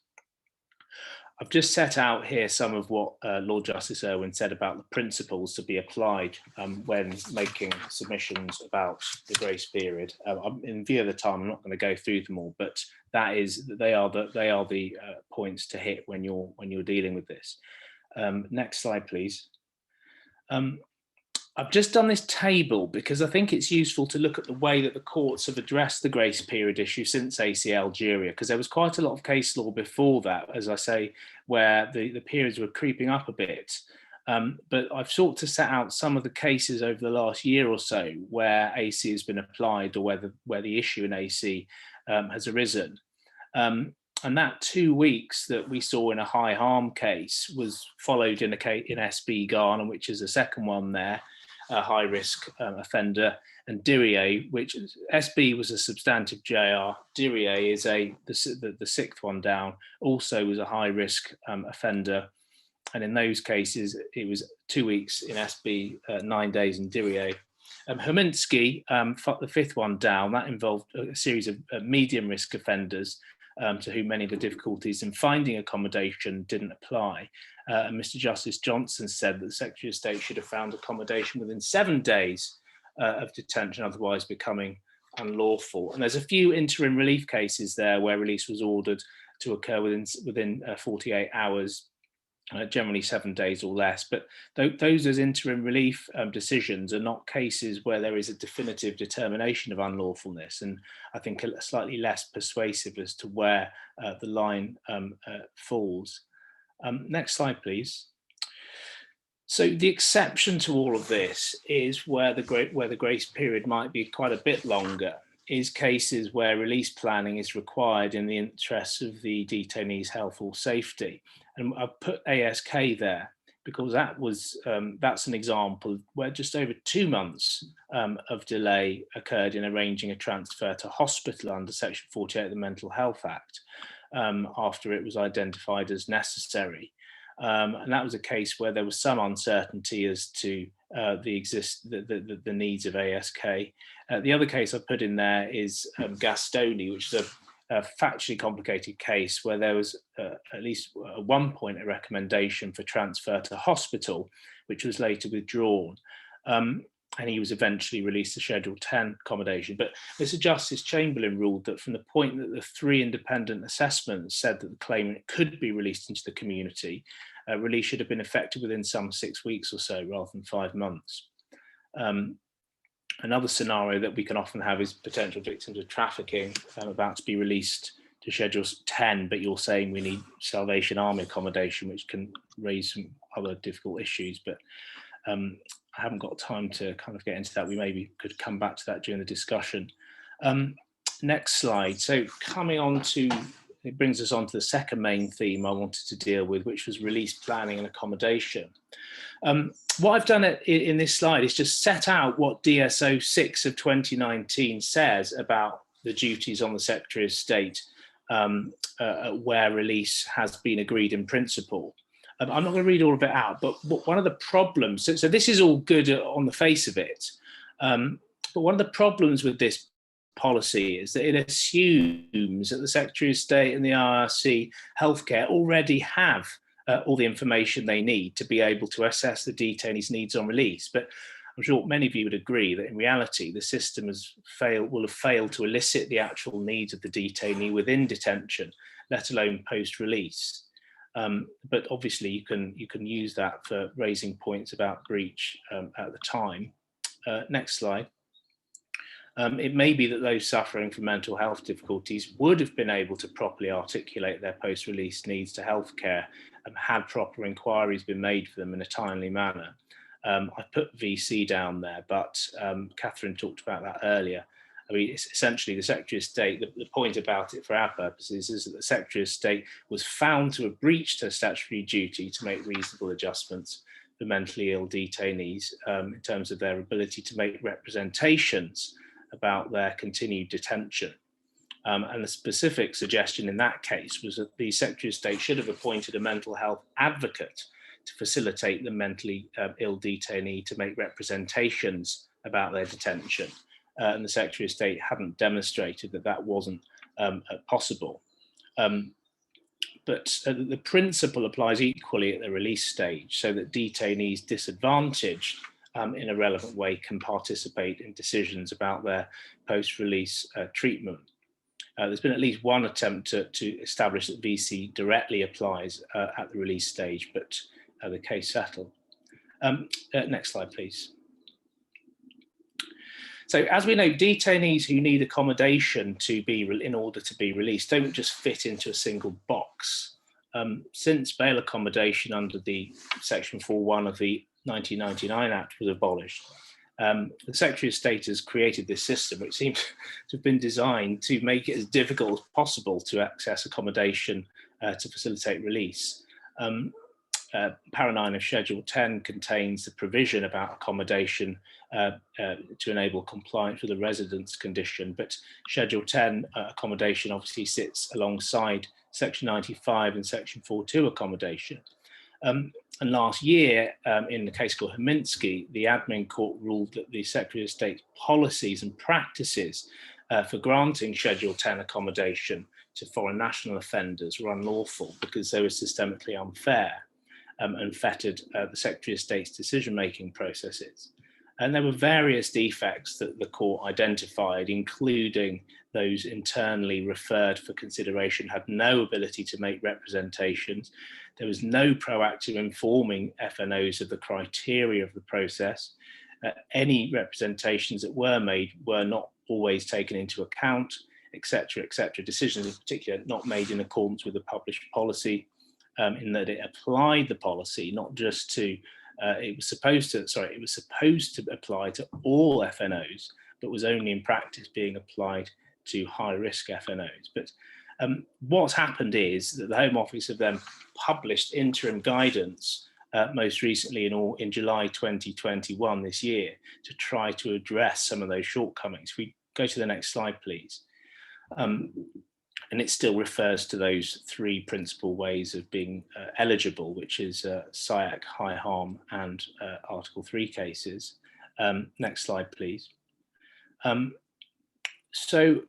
I've just set out here some of what Lord Justice Irwin said about the principles to be applied when making submissions about the grace period. In view of the time, I'm not going to go through them all, but they are the points to hit when you're dealing with this. Next slide, please. I've just done this table because I think it's useful to look at the way that the courts have addressed the grace period issue since AC Algeria, because there was quite a lot of case law before that, as I say, where the periods were creeping up a bit. But I've sought to set out some of the cases over the last year or so where AC has been applied, or where the issue in AC has arisen. And that 2 weeks that we saw in a high harm case was followed in SB Ghana, which is the second one there, a high risk offender, and Dirie, which SB was a substantive JR. Dirie is the sixth one down, also was a high risk offender. And in those cases, it was 2 weeks in SB, 9 days in Dirie. Herminsky, the fifth one down, that involved a series of medium risk offenders to whom many of the difficulties in finding accommodation didn't apply. And Mr. Justice Johnson said that the Secretary of State should have found accommodation within 7 days of detention, otherwise becoming unlawful. And there's a few interim relief cases there where release was ordered to occur within 48 hours, generally 7 days or less. But those as interim relief decisions are not cases where there is a definitive determination of unlawfulness, and I think slightly less persuasive as to where the line falls. Next slide, please. So the exception to all of this is where the grace period might be quite a bit longer, is cases where release planning is required in the interests of the detainee's health or safety. And I've put ASK there because that's an example where just over 2 months of delay occurred in arranging a transfer to hospital under Section 48 of the Mental Health Act after it was identified as necessary. And that was a case where there was some uncertainty as to the needs of ASK. The other case I put in there is Gastoni, which is a factually complicated case where there was at least at one point a recommendation for transfer to hospital, which was later withdrawn. And he was eventually released to Schedule 10 accommodation. But Mr. Justice Chamberlain ruled that from the point that the 3 independent assessments said that the claimant could be released into the community, release should have been effected within some 6 weeks or so rather than 5 months. Another scenario that we can often have is potential victims of trafficking about to be released to Schedule 10, but you're saying we need Salvation Army accommodation, which can raise some other difficult issues. But I haven't got time to kind of get into that. We maybe could come back to that during the discussion. Next slide. So coming on to, it brings us on to the second main theme I wanted to deal with, which was release planning and accommodation. What I've done in this slide is just set out what DSO 6 of 2019 says about the duties on the Secretary of State where release has been agreed in principle. I'm not going to read all of it out, but one of the problems, so this is all good on the face of it, but one of the problems with this policy is that it assumes that the Secretary of State and the IRC Healthcare already have all the information they need to be able to assess the detainee's needs on release. But I'm sure many of you would agree that in reality, the system will have failed to elicit the actual needs of the detainee within detention, let alone post-release. But obviously you can use that for raising points about breach at the time. Next slide. It may be that those suffering from mental health difficulties would have been able to properly articulate their post-release needs to healthcare had proper inquiries been made for them in a timely manner. I put VC down there, but Catherine talked about that earlier. I mean, it's essentially the Secretary of State, the point about it for our purposes is that the Secretary of State was found to have breached her statutory duty to make reasonable adjustments for mentally ill detainees in terms of their ability to make representations about their continued detention. And the specific suggestion in that case was that the Secretary of State should have appointed a mental health advocate to facilitate the mentally ill detainee to make representations about their detention. And the Secretary of State hadn't demonstrated that that wasn't possible. But the principle applies equally at the release stage, so that detainees disadvantaged in a relevant way can participate in decisions about their post-release treatment. There's been at least one attempt to establish that VC directly applies at the release stage, but the case settled. Next slide, please. So as we know, detainees who need accommodation in order to be released don't just fit into a single box. Since bail accommodation under the Section 4.1 of the 1999 Act was abolished, the Secretary of State has created this system which seems to have been designed to make it as difficult as possible to access accommodation to facilitate release. Para 9 of Schedule 10 contains the provision about accommodation to enable compliance with the residence condition, but Schedule 10 accommodation obviously sits alongside Section 95 and Section 4.2 accommodation. And last year, in the case called Haminsky, the admin court ruled that the Secretary of State's policies and practices for granting Schedule 10 accommodation to foreign national offenders were unlawful because they were systemically unfair and fettered the Secretary of State's decision-making processes. And there were various defects that the court identified, including those internally referred for consideration had no ability to make representations. There was no proactive informing FNOs of the criteria of the process. Any representations that were made were not always taken into account, etc., etc. Decisions in particular not made in accordance with the published policy, in that it applied the policy not just to it was supposed to apply to all FNOs, but was only in practice being applied to high-risk FNOs. But what's happened is that the Home Office have then published interim guidance, most recently in July 2021 this year, to try to address some of those shortcomings. If we go to the next slide, please. And it still refers to those three principal ways of being eligible, which is SIAC, high harm, and Article 3 cases. Next slide, please. So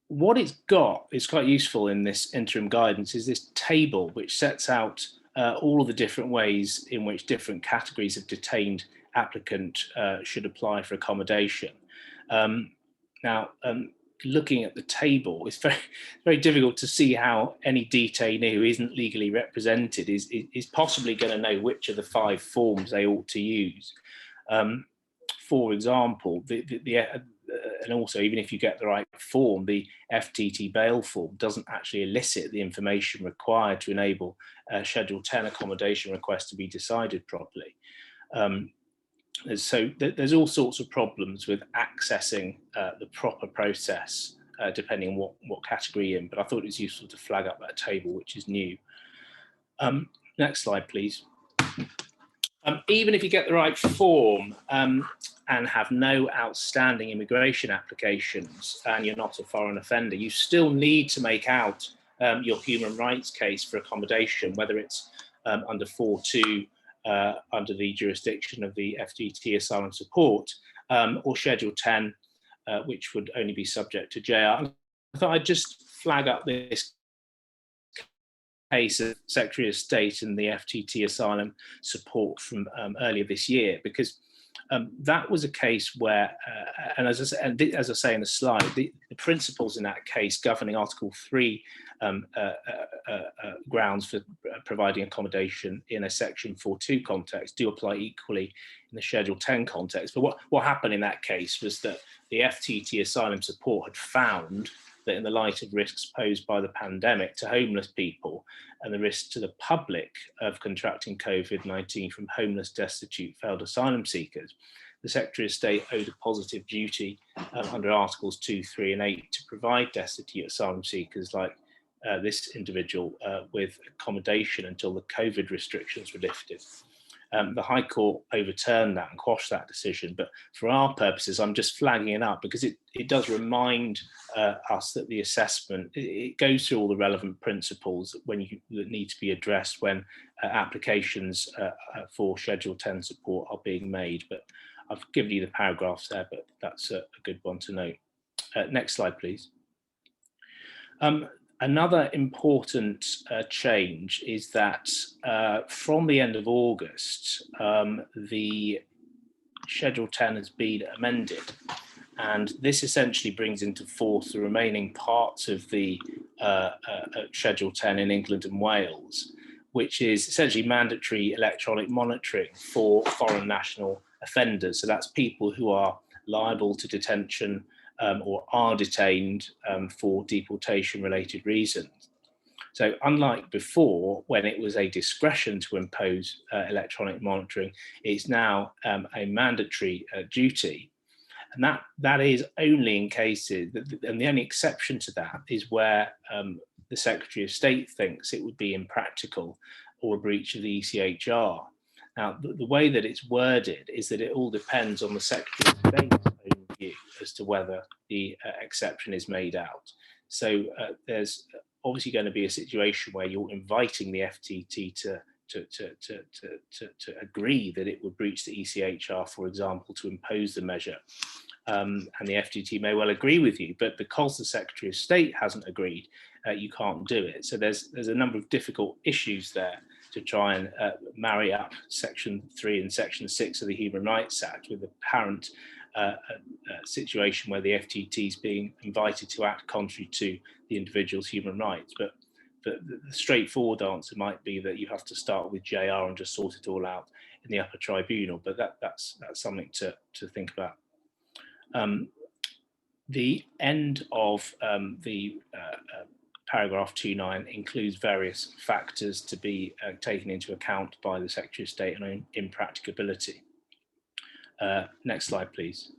what it's got is quite useful in this interim guidance is this table which sets out all of the different ways in which different categories of detained applicant should apply for accommodation. Looking at the table, it's very difficult to see how any detainee who isn't legally represented is possibly going to know which of the 5 forms they ought to use. For example, and also even if you get the right form, the FTT bail form doesn't actually elicit the information required to enable Schedule 10 accommodation requests to be decided properly. So there's all sorts of problems with accessing the proper process, depending on what category you're in, but I thought it was useful to flag up that table, which is new. Next slide, please. Even if you get the right form and have no outstanding immigration applications and you're not a foreign offender, you still need to make out your human rights case for accommodation, whether it's under 4.2, under the jurisdiction of the FTT asylum support, or Schedule 10, which would only be subject to JR. I thought I'd just flag up this case of Secretary of State and the FTT asylum support from earlier this year, because that was a case where, and as I say in the slide, the principles in that case governing Article 3 grounds for providing accommodation in a Section 4.2 context do apply equally in the Schedule 10 context. But what happened in that case was that the FTT asylum support had found that in the light of risks posed by the pandemic to homeless people and the risk to the public of contracting COVID-19 from homeless, destitute, failed asylum seekers, the Secretary of State owed a positive duty under Articles 2, 3 and 8 to provide destitute asylum seekers like this individual with accommodation until the COVID restrictions were lifted. The High Court overturned that and quashed that decision, but for our purposes, I'm just flagging it up because it does remind us that the assessment, it goes through all the relevant principles that need to be addressed when applications for Schedule 10 support are being made. But I've given you the paragraphs there, but that's a good one to note. Next slide, please. Another important change is that from the end of August, the Schedule 10 has been amended, and this essentially brings into force the remaining parts of the Schedule 10 in England and Wales, which is essentially mandatory electronic monitoring for foreign national offenders. So that's people who are liable to detention or are detained for deportation-related reasons. So unlike before, when it was a discretion to impose electronic monitoring, it's now a mandatory duty. And that is only in cases, and the only exception to that is where the Secretary of State thinks it would be impractical or a breach of the ECHR. Now, the way that it's worded is that it all depends on the Secretary of State's own view as to whether the exception is made out. So there's obviously going to be a situation where you're inviting the FTT to agree that it would breach the ECHR, for example, to impose the measure. And the FTT may well agree with you, but because the Secretary of State hasn't agreed, you can't do it. So there's a number of difficult issues there to try and marry up Section 3 and Section 6 of the Human Rights Act with the apparent situation where the FTT is being invited to act contrary to the individual's human rights. But the straightforward answer might be that you have to start with JR and just sort it all out in the upper tribunal. But that's something to think about. The end of the paragraph 2.9 includes various factors to be taken into account by the Secretary of State on impracticability. Next slide, please.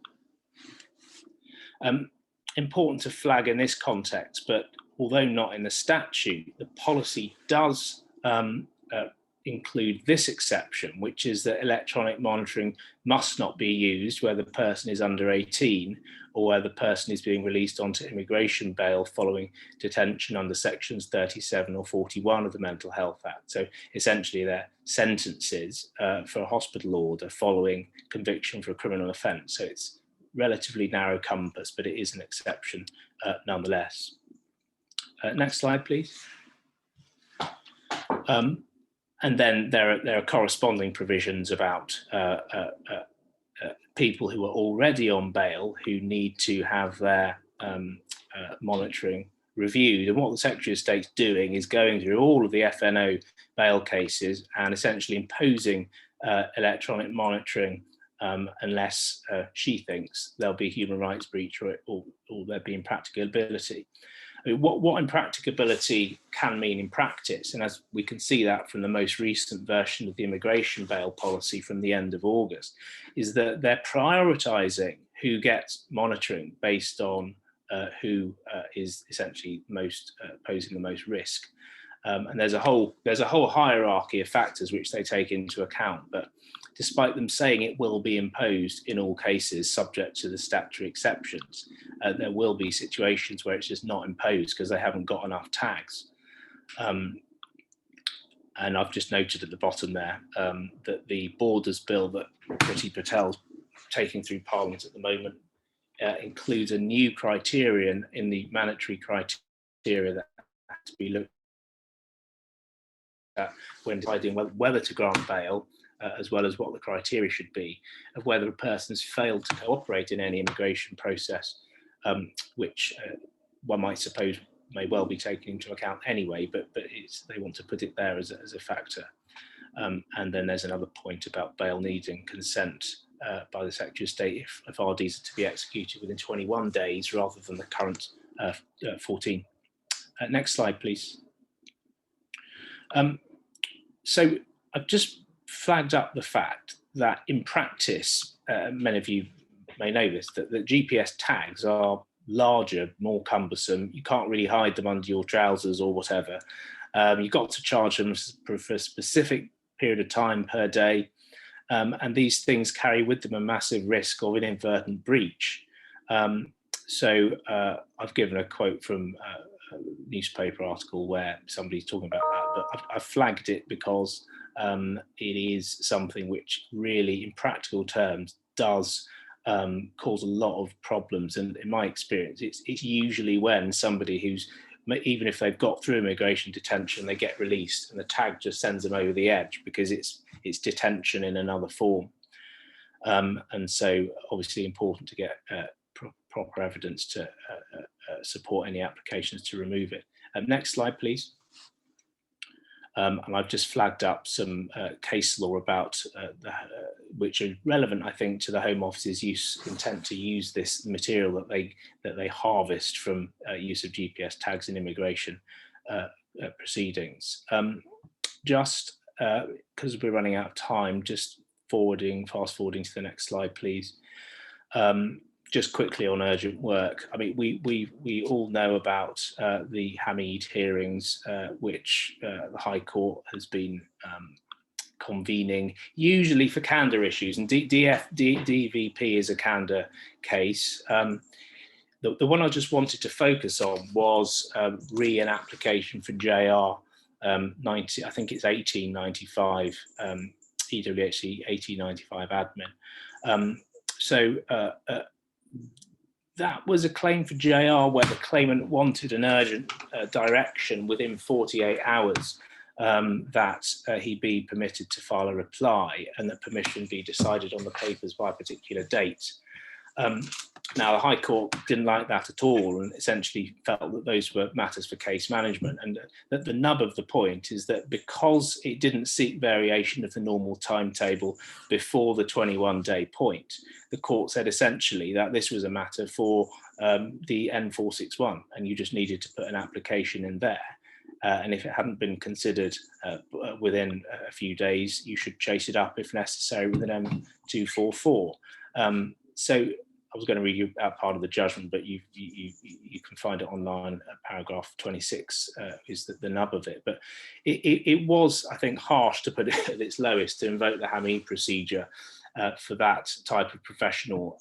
Important to flag in this context, but although not in the statute, the policy does include this exception, which is that electronic monitoring must not be used where the person is under 18 or where the person is being released onto immigration bail following detention under sections 37 or 41 of the Mental Health Act. So essentially they're sentences for a hospital order following conviction for a criminal offence. So it's relatively narrow compass, but it is an exception nonetheless. Next slide, please. And then there are corresponding provisions about people who are already on bail who need to have their monitoring reviewed. And what the Secretary of State's doing is going through all of the FNO bail cases and essentially imposing electronic monitoring unless she thinks there'll be human rights breach or there be impracticability. I mean, what impracticability can mean in practice, and as we can see that from the most recent version of the immigration bail policy from the end of August, is that they're prioritising who gets monitoring based on who is essentially most posing the most risk. And there's a whole hierarchy of factors which they take into account, but despite them saying it will be imposed in all cases subject to the statutory exceptions, there will be situations where it's just not imposed because they haven't got enough tags. And I've just noted at the bottom there that the Borders Bill that Priti Patel's taking through Parliament at the moment includes a new criterion in the mandatory criteria that has to be looked at when deciding whether to grant bail, as well as what the criteria should be of whether a person has failed to cooperate in any immigration process, which one might suppose may well be taken into account anyway, but they want to put it there as a factor. And then there's another point about bail needing consent by the Secretary of State if RDs are to be executed within 21 days rather than the current 14. Next slide, please. So I've just flagged up the fact that in practice, many of you may know this, that the GPS tags are larger, more cumbersome. You can't really hide them under your trousers or whatever. You've got to charge them for a specific period of time per day. And these things carry with them a massive risk of inadvertent breach. So I've given a quote from a newspaper article where somebody's talking about that, but I've flagged it because it is something which really, in practical terms, does cause a lot of problems. And in my experience, it's usually when somebody who's, even if they've got through immigration detention, they get released and the tag just sends them over the edge because it's detention in another form. And so obviously important to get proper evidence to support any applications to remove it. Next slide, please. And I've just flagged up some case law about which are relevant, I think, to the Home Office's intent to use this material that they harvest from use of GPS tags in immigration proceedings. Just because we're running out of time, just fast forwarding to the next slide, please. Just quickly on urgent work. I mean, we all know about the Hamid hearings, which the High Court has been convening, usually for candor issues, and DVP is a candor case. The one I just wanted to focus on was an application for JR 90, I think it's 1895, EWHC 1895 admin. That was a claim for JR where the claimant wanted an urgent direction within 48 hours that he be permitted to file a reply and that permission be decided on the papers by a particular date. Now, the High Court didn't like that at all and essentially felt that those were matters for case management, and that the nub of the point is that because it didn't seek variation of the normal timetable before the 21-day point, the court said essentially that this was a matter for the N461 and you just needed to put an application in there. And if it hadn't been considered within a few days, you should chase it up if necessary with an M244. So I was going to read you out part of the judgment, but you can find it online. Paragraph 26 is the nub of it. But it was, I think, harsh, to put it at its lowest, to invoke the Hamid procedure for that type of professional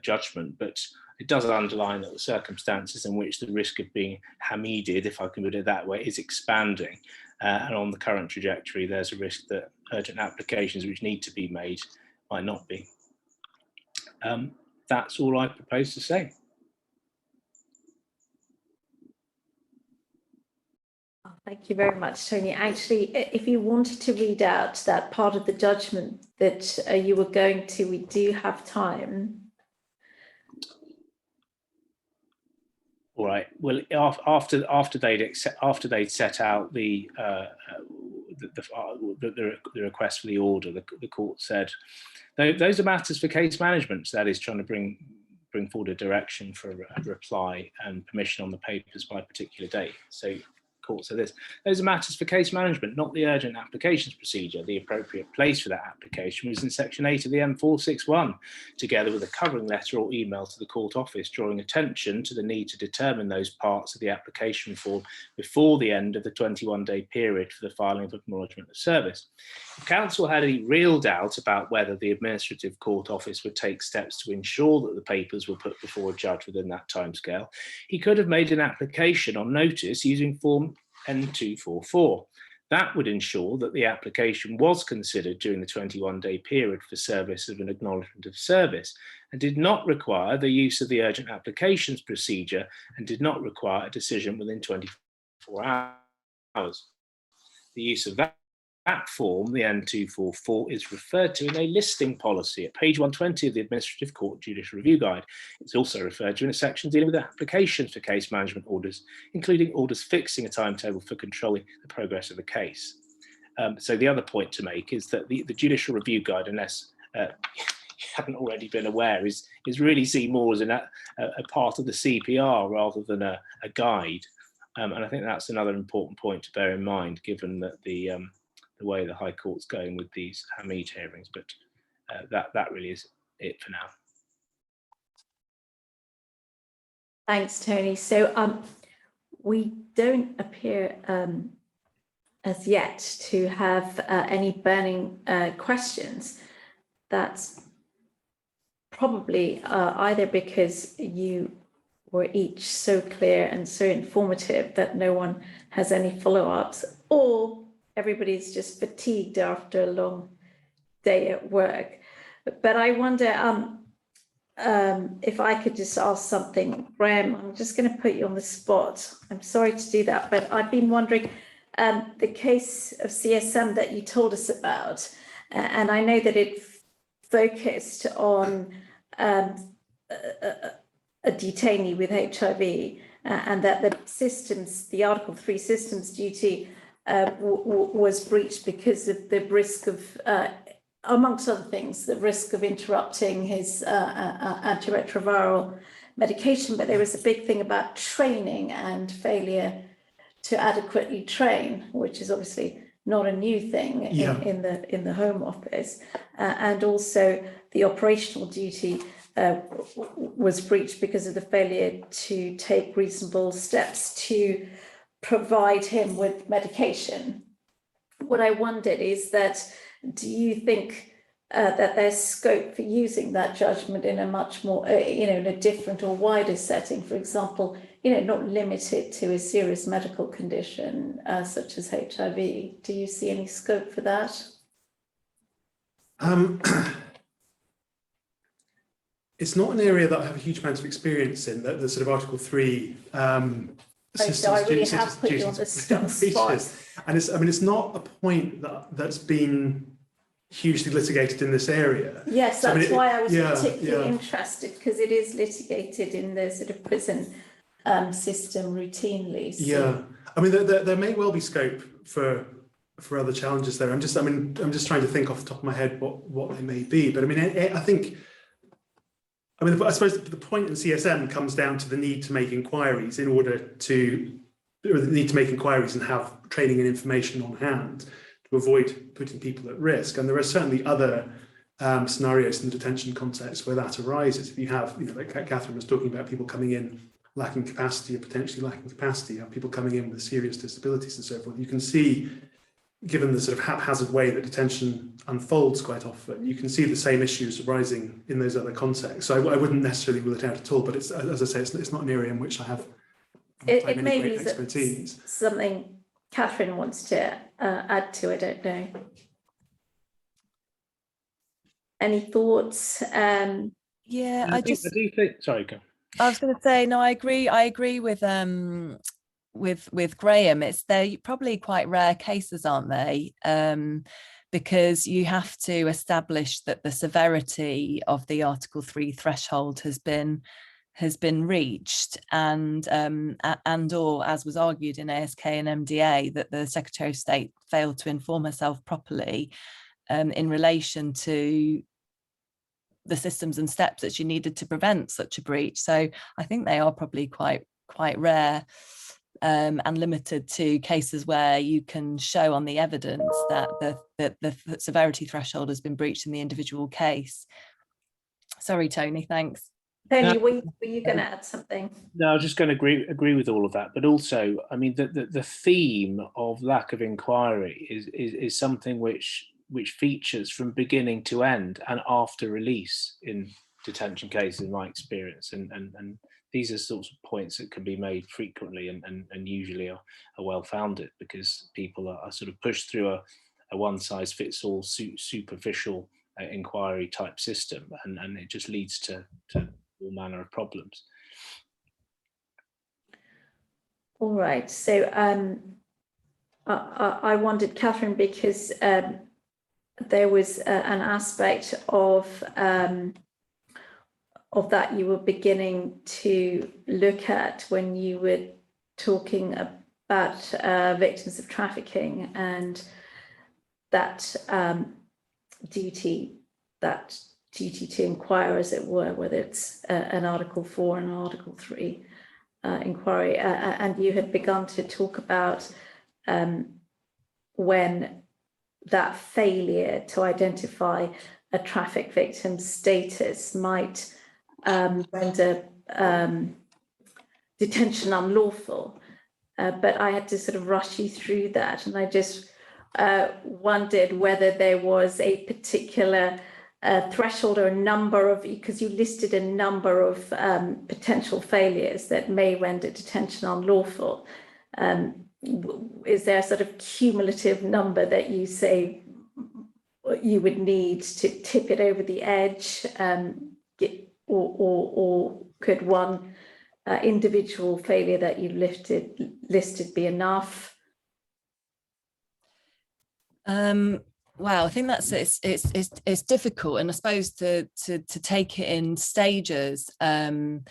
judgment. But it does underline that the circumstances in which the risk of being Hamided, if I can put it that way, is expanding. And on the current trajectory, there's a risk that urgent applications which need to be made might not be. That's all I propose to say. Thank you very much, Tony. Actually, if you wanted to read out that part of the judgment that you were going to, we do have time. All right. Well, after they'd set out the request for the order, the court said those are matters for case management. So that is trying to bring forward a direction for a reply and permission on the papers by a particular date. So court said this: those are matters for case management, not the urgent applications procedure. The appropriate place for that application was in section 8 of the M461, together with a covering letter or email to the court office, drawing attention to the need to determine those parts of the application form before the end of the 21-day period for the filing of acknowledgement of service. If counsel had any real doubt about whether the administrative court office would take steps to ensure that the papers were put before a judge within that timescale, he could have made an application on notice using form N244. That would ensure that the application was considered during the 21-day period for service of an acknowledgement of service and did not require the use of the urgent applications procedure and did not require a decision within 24 hours. The use of that That form, the N244, is referred to in a listing policy at page 120 of the Administrative Court Judicial Review Guide. It's also referred to in a section dealing with applications for case management orders, including orders fixing a timetable for controlling the progress of the case. So the other point to make is that the Judicial Review Guide, unless you haven't already been aware, is really seen more as a part of the CPR rather than a guide. And I think that's another important point to bear in mind, given that the way the High Court's going with these Hamid hearings. But that really is it for now. Thanks, Tony. So we don't appear as yet to have any burning questions. That's probably either because you were each so clear and so informative that no one has any follow-ups, or everybody's just fatigued after a long day at work. But I wonder if I could just ask something. Graham, I'm just going to put you on the spot. I'm sorry to do that, but I've been wondering, the case of CSM that you told us about, and I know that it focused on a detainee with HIV, and that the systems, the Article 3 systems duty was breached because of the risk of, amongst other things, the risk of interrupting his antiretroviral medication. But there was a big thing about training and failure to adequately train, which is obviously not a new thing in the Home Office, and also the operational duty was breached because of the failure to take reasonable steps to provide him with medication. What I wondered is that, do you think that there's scope for using that judgment in a much more, in a different or wider setting, for example, not limited to a serious medical condition such as HIV? Do you see any scope for that? It's not an area that I have a huge amount of experience in, the sort of Article 3 systems. So I really have put you on the spot. And it's not a point that's been hugely litigated in this area. Yes, that's why I was particularly interested, because it is litigated in the sort of prison system routinely. So. Yeah, I mean, there may well be scope for other challenges there. I'm just trying to think off the top of my head what they may be. But I mean, I suppose the point in CSM comes down to the need to make inquiries and have training and information on hand to avoid putting people at risk. And there are certainly other scenarios in the detention context where that arises. If you have, like Catherine was talking about, people coming in lacking capacity or potentially lacking capacity, you have people coming in with serious disabilities and so forth. You can see, given the sort of haphazard way that detention unfolds quite often, you can see the same issues arising in those other contexts. So I wouldn't necessarily rule it out at all, but it's, as I say, it's not an area in which I have it may be expertise. Something Catherine wants to add to, I don't know. Any thoughts? Yeah, I do think. Sorry, go. I was going to say, no, I agree with Graham. They're probably quite rare cases, aren't they? Because you have to establish that the severity of the Article 3 threshold has been reached, and or, as was argued in ASK and MDA, that the Secretary of State failed to inform herself properly in relation to the systems and steps that she needed to prevent such a breach. So I think they are probably quite rare and limited to cases where you can show on the evidence that the severity threshold has been breached in the individual case. Sorry, Tony, thanks. Tony, were you going to add something? No, I was just going to agree with all of that, but also, I mean, the theme of lack of inquiry is something which features from beginning to end and after release in detention cases, in my experience, and these are sorts of points that can be made frequently and usually are well founded, because people are sort of pushed through a one size fits all superficial inquiry type system, and it just leads to all manner of problems. All right, so I wondered, Catherine, because there was an aspect of that you were beginning to look at when you were talking about victims of trafficking, and that duty to inquire, as it were, whether it's an Article 4 and an Article 3 inquiry, and you had begun to talk about when that failure to identify a traffic victim's status might render detention unlawful. But I had to sort of rush you through that, and I just wondered whether there was a particular threshold or a number of, because you listed a number of potential failures that may render detention unlawful. Is there a sort of cumulative number that you say you would need to tip it over the edge, or could one individual failure that you listed be enough? Wow, I think that's it's difficult, and I suppose to take it in stages, in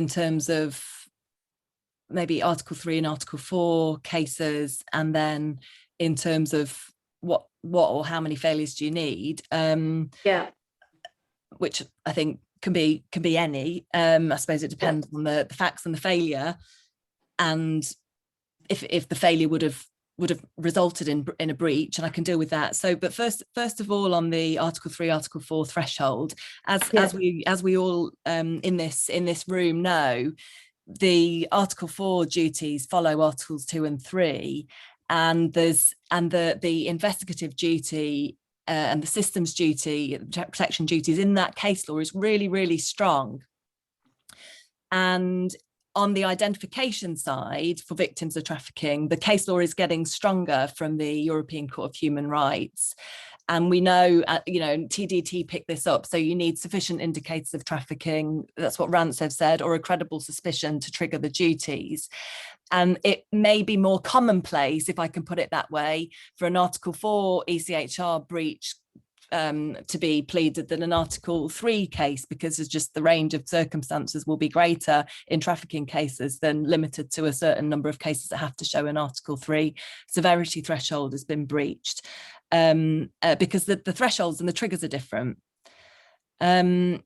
terms of maybe Article 3 and Article 4 cases, and then in terms of what or how many failures do you need? Yeah, which I think can be any. I suppose it depends on the facts and the failure, and if the failure would have resulted in a breach, and I can deal with that. So, but first of all, on the Article 3, Article 4 threshold, as we all in this room know, the Article 4 duties follow Articles 2 and 3, and the investigative duty and the systems duty, protection duties in that case law is really, really strong. And on the identification side for victims of trafficking, the case law is getting stronger from the European Court of Human Rights. And we know, TDT picked this up. So you need sufficient indicators of trafficking. That's what Rance have said, or a credible suspicion to trigger the duties. And it may be more commonplace, if I can put it that way, for an Article 4 ECHR breach to be pleaded than an Article 3 case, because it's just the range of circumstances will be greater in trafficking cases than limited to a certain number of cases that have to show an Article 3 severity threshold has been breached, because the thresholds and the triggers are different. And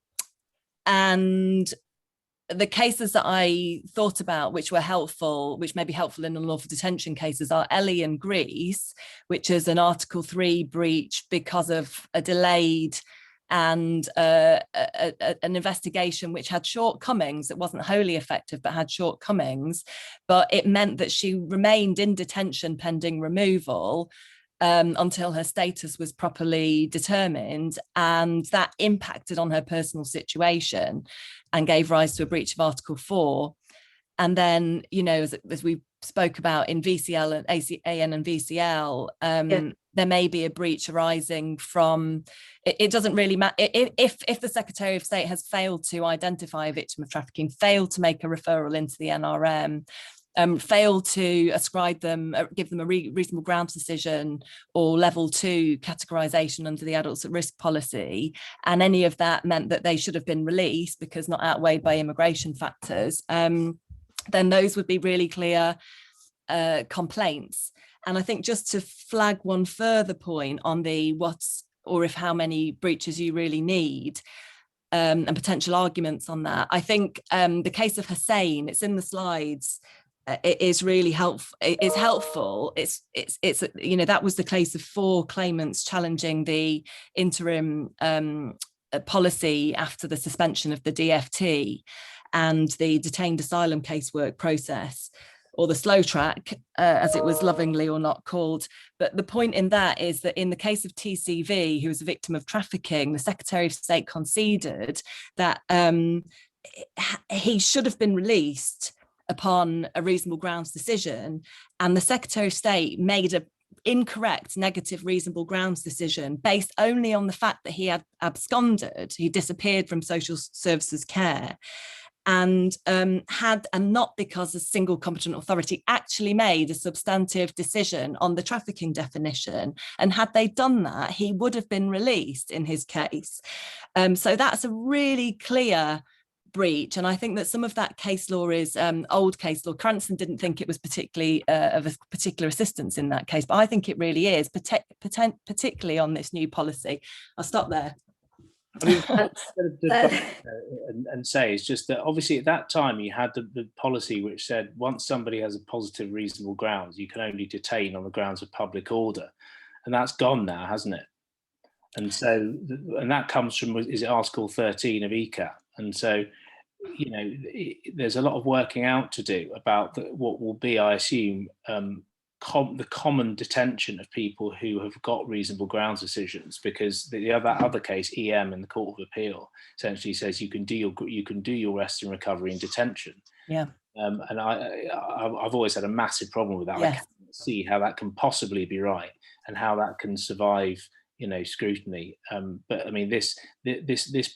the cases that I thought about, which were helpful, which may be helpful in unlawful detention cases, are Ellie and Greece, which is an Article 3 breach because of a delayed and an investigation which had shortcomings. It wasn't wholly effective, but had shortcomings. But it meant that she remained in detention pending removal until her status was properly determined, and that impacted on her personal situation and gave rise to a breach of Article 4. And then, as we spoke about in VCL and AN and VCL, there may be a breach arising from, it doesn't really matter, if the Secretary of State has failed to identify a victim of trafficking, failed to make a referral into the NRM, failed to ascribe them, give them a reasonable grounds decision or level 2 categorization under the adults at risk policy, and any of that meant that they should have been released because not outweighed by immigration factors, then those would be really clear complaints. And I think just to flag one further point on the what's or if how many breaches you really need, and potential arguments on that, I think the case of Hussein, it's in the slides, it is really helpful. It is helpful. It's that was the case of 4 claimants challenging the interim policy after the suspension of the DFT and the detained asylum casework process, or the slow track, as it was lovingly or not called. But the point in that is that in the case of TCV, who was a victim of trafficking, the Secretary of State conceded that he should have been released upon a reasonable grounds decision, and the Secretary of State made an incorrect negative reasonable grounds decision based only on the fact that he had absconded, he disappeared from social services care. and not because a single competent authority actually made a substantive decision on the trafficking definition. And had they done that, he would have been released in his case. So that's a really clear breach, and I think that some of that case law is old case law. Cranston didn't think it was particularly of a particular assistance in that case, but I think it really is, particularly on this new policy. I'll stop there. I mean, and say it's just that obviously at that time you had the policy which said once somebody has a positive reasonable grounds, you can only detain on the grounds of public order, and that's gone now, hasn't it? And so, and that comes from, is it Article 13 of ECA? And so, you know, there's a lot of working out to do about what will be, I assume, the common detention of people who have got reasonable grounds decisions, because the other case, EM in the Court of Appeal, essentially says you can do your arrest and recovery in detention. Yeah. And I've always had a massive problem with that. Yes. I can't see how that can possibly be right and how that can survive, you know, scrutiny. But I mean, this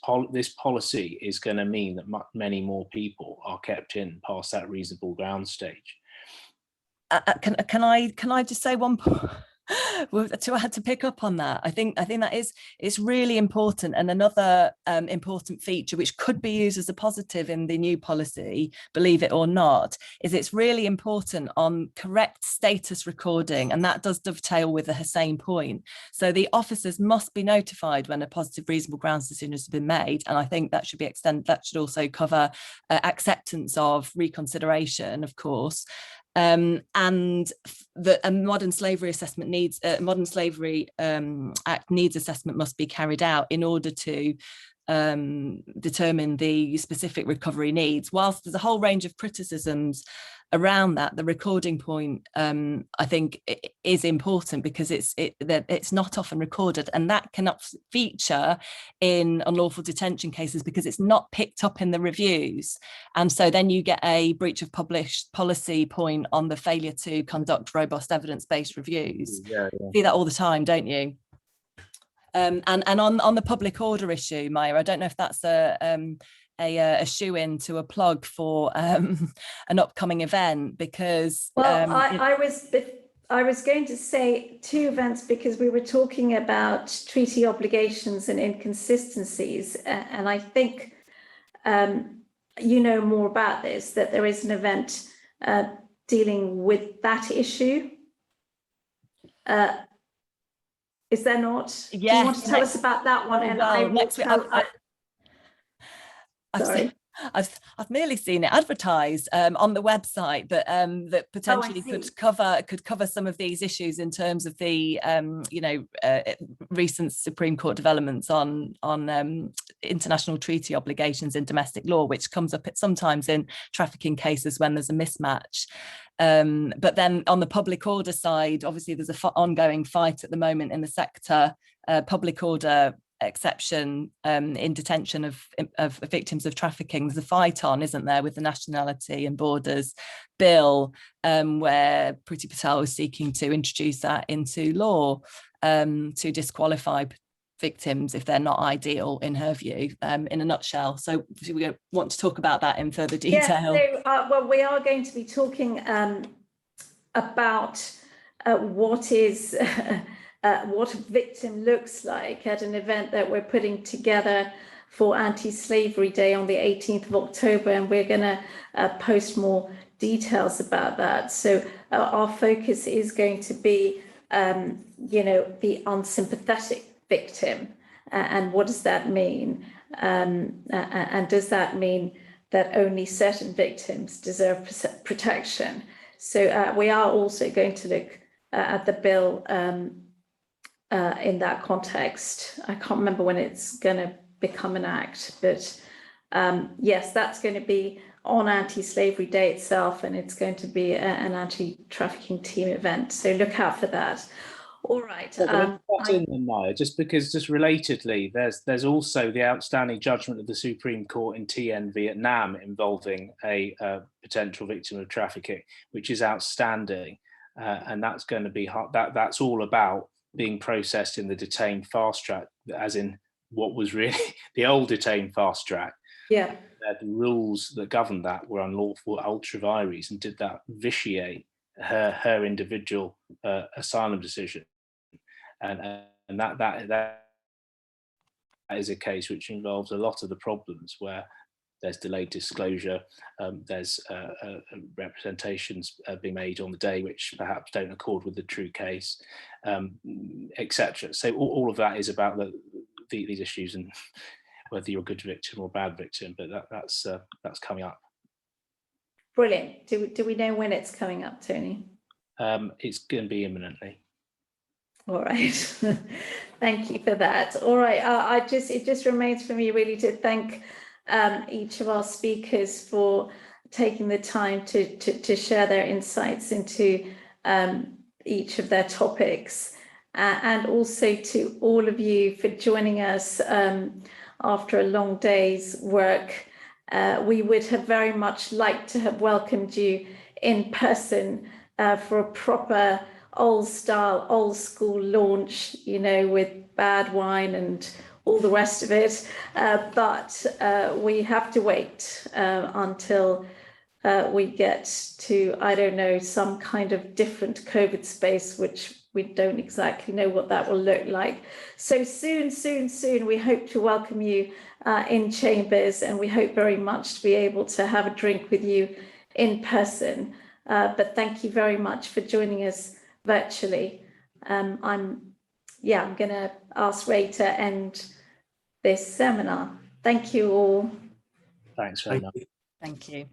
policy is going to mean that many more people are kept in past that reasonable ground stage. Can I just say one point? I had to pick up on that. I think that it's really important, and another important feature which could be used as a positive in the new policy, believe it or not, is it's really important on correct status recording, and that does dovetail with the Hussein point. So the officers must be notified when a positive reasonable grounds decision has been made, and I think that should be extended. That should also cover acceptance of reconsideration, of course. And the modern slavery assessment needs modern slavery act needs assessment must be carried out in order to determine the specific recovery needs. Whilst there's a whole range of criticisms around that, the recording point I think is important, because it's not often recorded, and that cannot feature in unlawful detention cases because it's not picked up in the reviews, and so then you get a breach of published policy point on the failure to conduct robust evidence-based reviews. Yeah. See that all the time, don't you? And on the public order issue, Maya, I don't know if that's a shoe-in to a plug for an upcoming event, because I was going to say two events, because we were talking about treaty obligations and inconsistencies, and I think you know more about this, that there is an event dealing with that issue. Is there not? Yes. Do you want to tell us about that one? And well, I will next week, I've merely seen it advertised on the website that potentially could cover some of these issues in terms of the recent Supreme Court developments on international treaty obligations in domestic law, which comes up sometimes in trafficking cases when there's a mismatch. But then on the public order side, obviously there's an ongoing fight at the moment in the sector. Public order exception in detention of victims of trafficking. There's a fight on, isn't there, with the Nationality and Borders Bill, where Priti Patel was seeking to introduce that into law to disqualify victims if they're not ideal, in her view, in a nutshell. So we want to talk about that in further detail. Yeah, so, well, we are going to be talking about what a victim looks like at an event that we're putting together for Anti-Slavery Day on the 18th of October, and we're going to post more details about that. So our focus is going to be, the unsympathetic victim, and what does that mean? And does that mean that only certain victims deserve protection? So we are also going to look at the bill in that context. I can't remember when it's going to become an act, but yes, that's going to be on Anti-Slavery Day itself, and it's going to be an anti-trafficking team event. So look out for that. All right. Maya, just relatedly, there's also the outstanding judgment of the Supreme Court in TN Vietnam involving a potential victim of trafficking, which is outstanding, and that's going to be that's all about being processed in the detained fast track, as in what was really the old detained fast track. Yeah. the rules that govern that were unlawful ultra vires, and did that vitiate her individual asylum decision? And that is a case which involves a lot of the problems where there's delayed disclosure, there's representations being made on the day which perhaps don't accord with the true case, etc. So all of that is about these issues, and whether you're a good victim or a bad victim, but that's coming up. Brilliant. Do we know when it's coming up, Tony? It's going to be imminently. All right. Thank you for that. All right. It just remains for me really to thank each of our speakers for taking the time to share their insights into each of their topics, and also to all of you for joining us after a long day's work. We would have very much liked to have welcomed you in person for a proper old school launch, you know, with bad wine and all the rest of it. But we have to wait until we get to, I don't know, some kind of different COVID space, which we don't exactly know what that will look like. So soon, we hope to welcome you in Chambers, and we hope very much to be able to have a drink with you in person. But thank you very much for joining us virtually. I'm going to ask Ray to end this seminar. Thank you all. Thanks very much. Thank you.